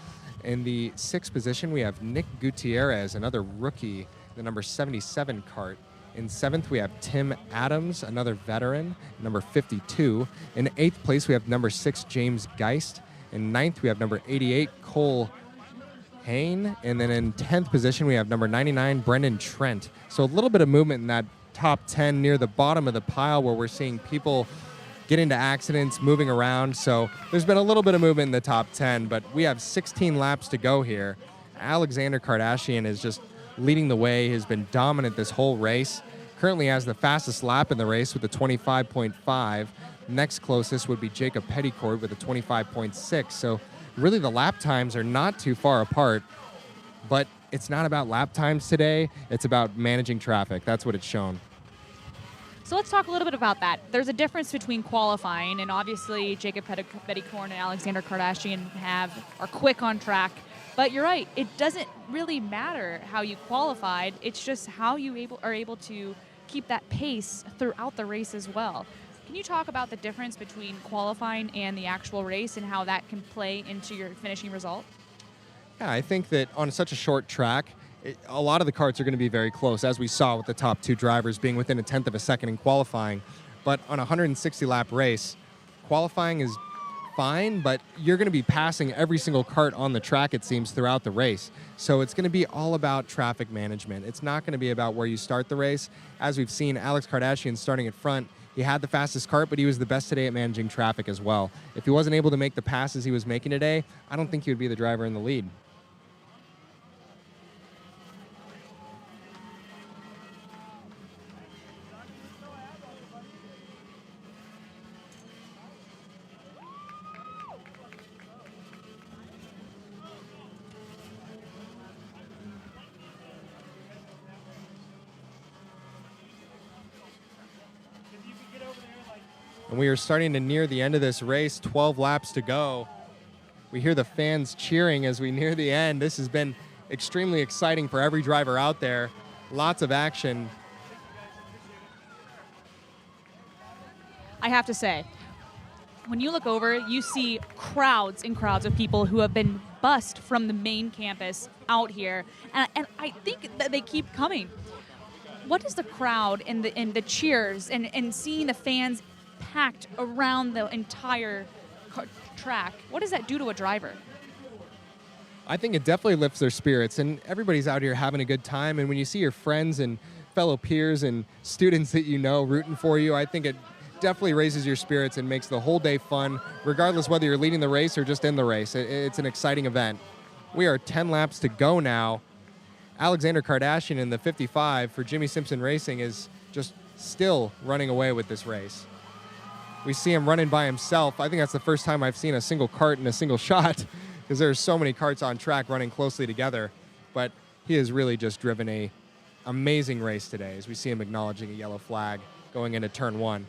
In the sixth position, we have Nick Gutierrez, another rookie, the number 77 cart. In seventh, we have Tim Adams, another veteran, number 52. In eighth place, we have number 6, James Geist. In ninth, we have number 88, Cole Hain. And then in 10th position, we have number 99, Brendan Trent. So a little bit of movement in that top 10 near the bottom of the pile, where we're seeing people get into accidents, moving around. So there's been a little bit of movement in the top 10, but we have 16 laps to go here. Alexander Kardashian is just leading the way, has been dominant this whole race. Currently has the fastest lap in the race with a 25.5. Next closest would be Jacob Petticourt with a 25.6. So really the lap times are not too far apart, but it's not about lap times today. It's about managing traffic. That's what it's shown. So let's talk a little bit about that. There's a difference between qualifying, and obviously Jacob Petticourt and Alexander Kardashian are quick on track. But you're right, it doesn't really matter how you qualified. It's just how you are able to keep that pace throughout the race as well. Can you talk about the difference between qualifying and the actual race and how that can play into your finishing result? Yeah, I think that on such a short track, a lot of the karts are going to be very close, as we saw with the top two drivers being within a tenth of a second in qualifying. But on a 160-lap race, qualifying is fine, but you're going to be passing every single kart on the track, it seems, throughout the race. So it's going to be all about traffic management. It's not going to be about where you start the race. As we've seen, Alex Kardashian starting at front, he had the fastest kart, but he was the best today at managing traffic as well. If he wasn't able to make the passes he was making today, I don't think he would be the driver in the lead. And we are starting to near the end of this race, 12 laps to go. We hear the fans cheering as we near the end. This has been extremely exciting for every driver out there. Lots of action. I have to say, when you look over, you see crowds and crowds of people who have been bused from the main campus out here, and I think that they keep coming. What is the crowd and the cheers and seeing the fans packed around the entire track, what does that do to a driver? I think it definitely lifts their spirits, and everybody's out here having a good time. And when you see your friends and fellow peers and students that you know rooting for you, I think it definitely raises your spirits and makes the whole day fun, regardless whether you're leading the race or just in the race. It's an exciting event. We are 10 laps to go now. Alexander Kardashian in the 55 for Jimmy Simpson Racing is just still running away with this race. We see him running by himself. I think that's the first time I've seen a single kart in a single shot, because there's so many karts on track running closely together. But he has really just driven a amazing race today, as we see him acknowledging a yellow flag going into turn one.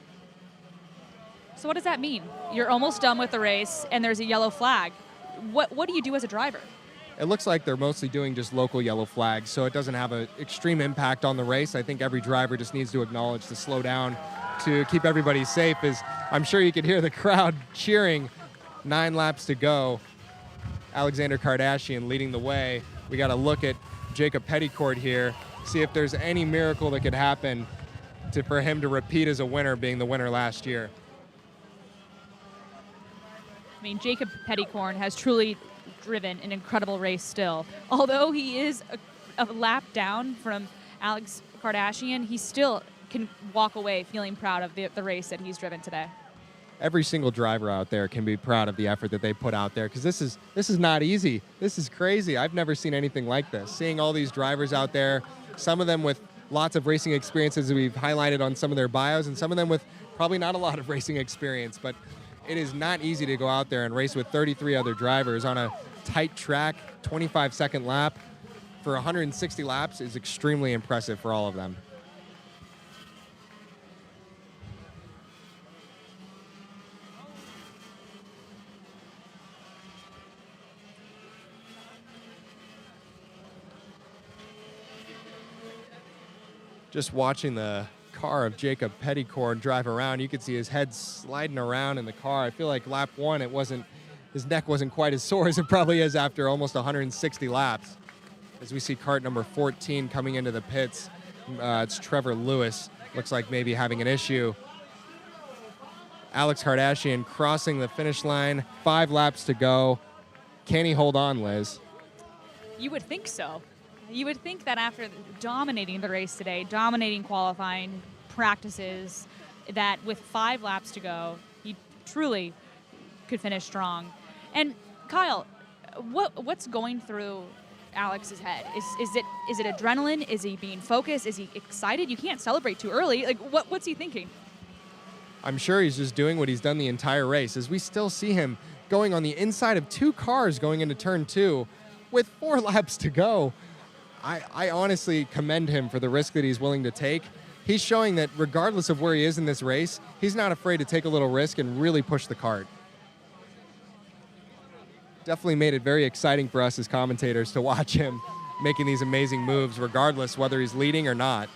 So what does that mean? You're almost done with the race and there's a yellow flag. What do you do as a driver? It looks like they're mostly doing just local yellow flags, so it doesn't have an extreme impact on the race. I think every driver just needs to acknowledge to slow down to keep everybody safe, as I'm sure you could hear the crowd cheering. 9 laps to go. Alexander Kardashian leading the way. We got to look at Jacob Petticord here, see if there's any miracle that could happen for him to repeat as a winner, being the winner last year. I mean, Jacob Petticorn has truly driven an incredible race still. Although he is a lap down from Alex Kardashian, he still can walk away feeling proud of the race that he's driven today. Every single driver out there can be proud of the effort that they put out there, because this is not easy. This is crazy. I've never seen anything like this. Seeing all these drivers out there, some of them with lots of racing experiences that we've highlighted on some of their bios, and some of them with probably not a lot of racing experience. But it is not easy to go out there and race with 33 other drivers on a tight track. 25-second lap for 160 laps is extremely impressive for all of them. Just watching the car of Jacob Petticord drive around, you could see his head sliding around in the car. I feel like lap one, his neck wasn't quite as sore as it probably is after almost 160 laps. As we see kart number 14 coming into the pits, it's Trevor Lewis. Looks like maybe having an issue. Alex Kardashian crossing the finish line, 5 laps to go. Can he hold on, Liz? You would think so. You would think that after dominating the race today, dominating qualifying, practices, that with 5 laps to go, he truly could finish strong. And Kyle, what's going through Alex's head? Is it adrenaline? Is he being focused? Is he excited? You can't celebrate too early. Like, what's he thinking? I'm sure he's just doing what he's done the entire race, as we still see him going on the inside of 2 cars going into turn 2 with 4 laps to go. I honestly commend him for the risk that he's willing to take. He's showing that regardless of where he is in this race, he's not afraid to take a little risk and really push the kart. Definitely made it very exciting for us as commentators to watch him making these amazing moves, regardless whether he's leading or not.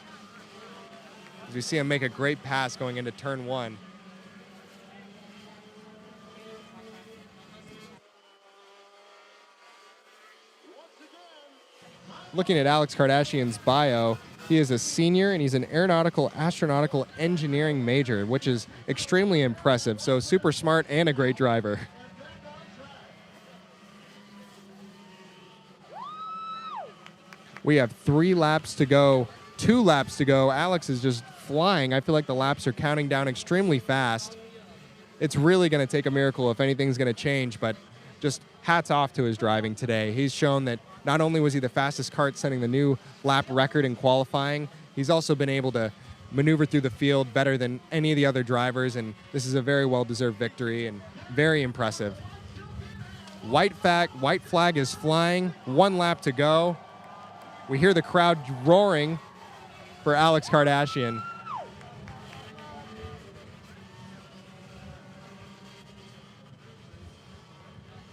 as we see him make a great pass going into turn 1. Looking at Alex Kardashian's bio, he is a senior and he's an aeronautical astronautical engineering major, which is extremely impressive. So super smart and a great driver. We have 3 laps to go, 2 laps to go. Alex is just flying. I feel like the laps are counting down extremely fast. It's really going to take a miracle if anything's going to change, but just hats off to his driving today. He's shown that not only was he the fastest kart, setting the new lap record in qualifying, he's also been able to maneuver through the field better than any of the other drivers, and this is a very well-deserved victory and very impressive. White flag is flying, 1 lap to go. We hear the crowd roaring for Alex Kardashian.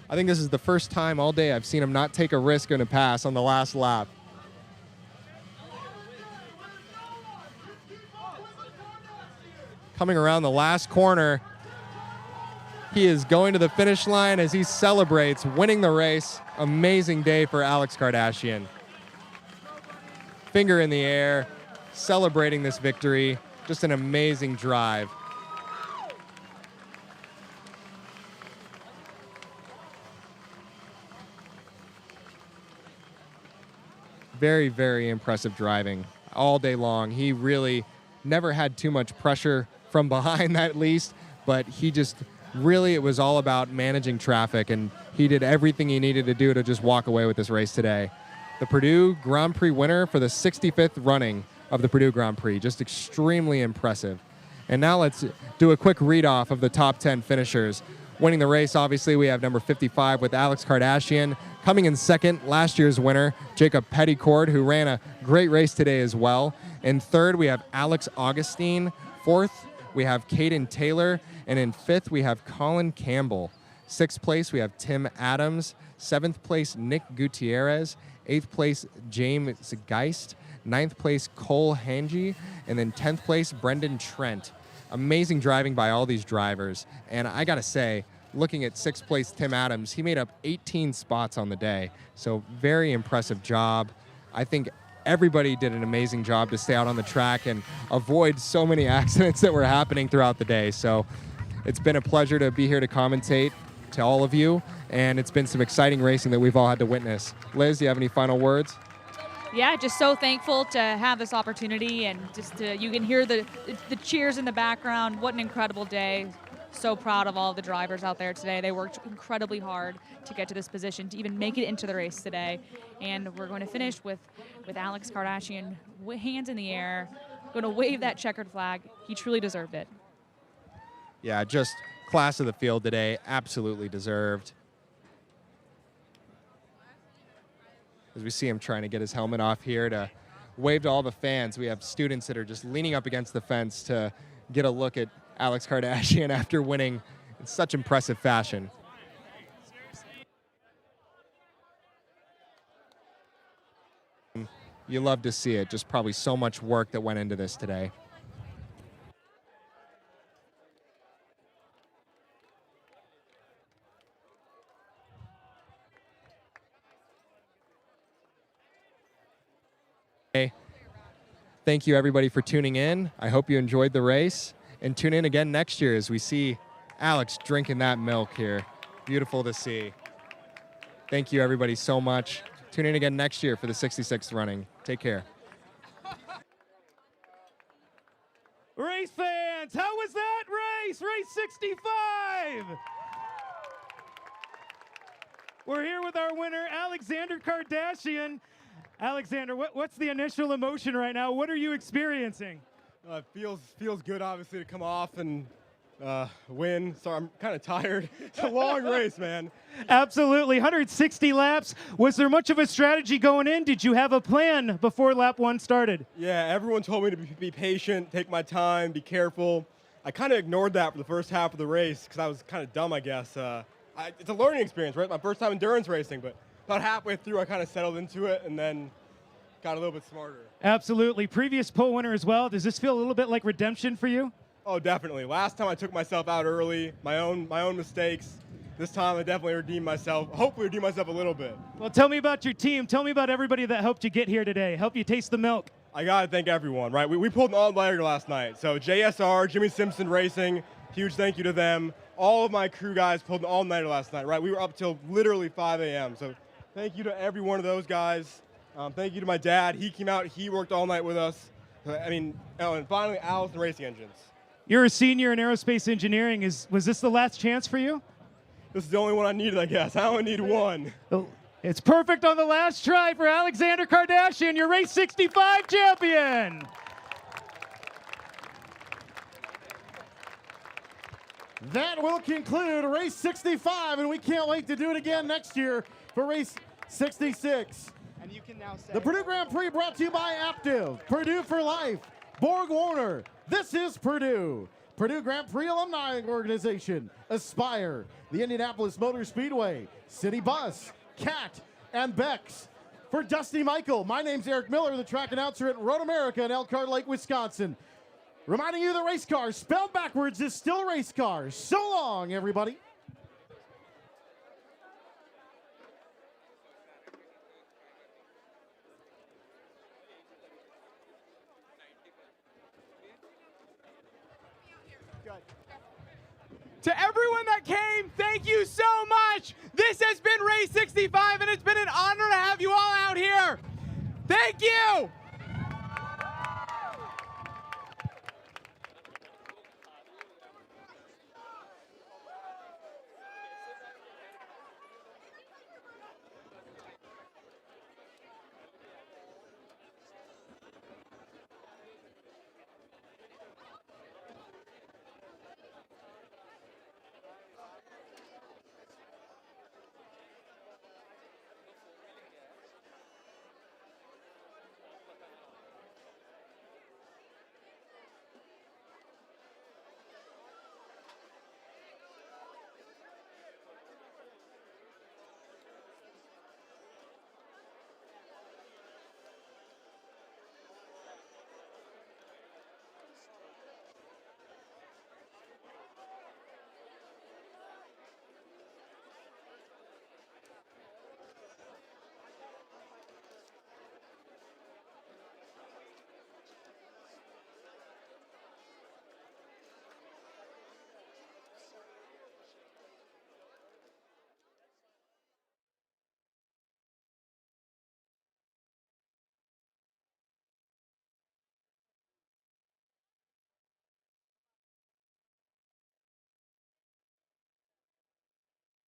I think this is the first time all day I've seen him not take a risk on a pass on the last lap. Coming around the last corner, he is going to the finish line as he celebrates winning the race. Amazing day for Alex Kardashian. Finger in the air, celebrating this victory. Just an amazing drive. Very, very impressive driving all day long. He really never had too much pressure from behind, at least, but he just really, it was all about managing traffic, and he did everything he needed to do to just walk away with this race today. The Purdue Grand Prix winner for the 65th running of the Purdue Grand Prix. Just extremely impressive. And now let's do a quick read-off of the top 10 finishers. Winning the race, obviously, we have number 55 with Alex Kardashian. Coming in second, last year's winner, Jacob Petticord, who ran a great race today as well. In third, we have Alex Augustine. Fourth, we have Caden Taylor. And in fifth, we have Colin Campbell. Sixth place, we have Tim Adams. Seventh place, Nick Gutierrez. Eighth place, James Geist. Ninth place, Cole Hangy. And then 10th place, Brendan Trent. Amazing driving by all these drivers. And I got to say, looking at 6th place Tim Adams, he made up 18 spots on the day. So very impressive job. I think everybody did an amazing job to stay out on the track and avoid so many accidents that were happening throughout the day. So it's been a pleasure to be here to commentate to all of you. And it's been some exciting racing that we've all had to witness. Liz, do you have any final words? Yeah, just so thankful to have this opportunity, and just you can hear the cheers in the background. What an incredible day. So proud of all the drivers out there today. They worked incredibly hard to get to this position, to even make it into the race today. And we're going to finish with Alex Kardashian, hands in the air, going to wave that checkered flag. He truly deserved it. Yeah, just class of the field today, absolutely deserved. As we see him trying to get his helmet off here to wave to all the fans. We have students that are just leaning up against the fence to get a look at Alex Kardashian after winning in such impressive fashion. You love to see it. Just probably so much work that went into this today. Thank you, everybody, for tuning in. I hope you enjoyed the race. And tune in again next year as we see Alex drinking that milk here. Beautiful to see. Thank you, everybody, so much. Tune in again next year for the 66th running. Take care. Race fans, how was that race? Race 65! We're here with our winner, Alexander Kardashian. Alexander, what's the initial emotion right now? What are you experiencing? Feels good, obviously, to come off and win. So I'm kind of tired. It's a long race, man. Absolutely, 160 laps. Was there much of a strategy going in? Did you have a plan before lap 1 started? Yeah, everyone told me to be patient, take my time, be careful. I kind of ignored that for the first half of the race because I was kind of dumb, I guess. It's a learning experience, right? My first time endurance racing, but about halfway through, I kind of settled into it and then got a little bit smarter. Absolutely. Previous pole winner as well. Does this feel a little bit like redemption for you? Oh, definitely. Last time I took myself out early, my own mistakes. This time I definitely redeemed myself. Hopefully redeem myself a little bit. Well, tell me about your team. Tell me about everybody that helped you get here today, help you taste the milk. I gotta thank everyone, right? We pulled an all-nighter last night. So JSR, Jimmy Simpson Racing, huge thank you to them. All of my crew guys pulled an all-nighter last night, right? We were up till literally 5 a.m. So thank you to every one of those guys. Thank you to my dad. He came out, he worked all night with us. I mean, and finally, Allison Racing Engines. You're a senior in aerospace engineering. Was this the last chance for you? This is the only one I needed, I guess. I only need one. It's perfect on the last try for Alexander Kardashian, your race 65 champion. That will conclude race 65, and we can't wait to do it again next year for race 66. And you can now say The Purdue Grand Prix brought to you by Aptiv, Purdue for Life, Borg Warner. This is Purdue. Purdue Grand Prix Alumni Organization, Aspire, the Indianapolis Motor Speedway, City Bus, CAT, and Bex. For Dusty Michael, my name's Eric Miller, the track announcer at Road America in Elkhart Lake, Wisconsin. Reminding you the race car, spelled backwards, is still race car. So long, everybody. To everyone that came, thank you so much. This has been Race 65, and it's been an honor to have you all out here. Thank you.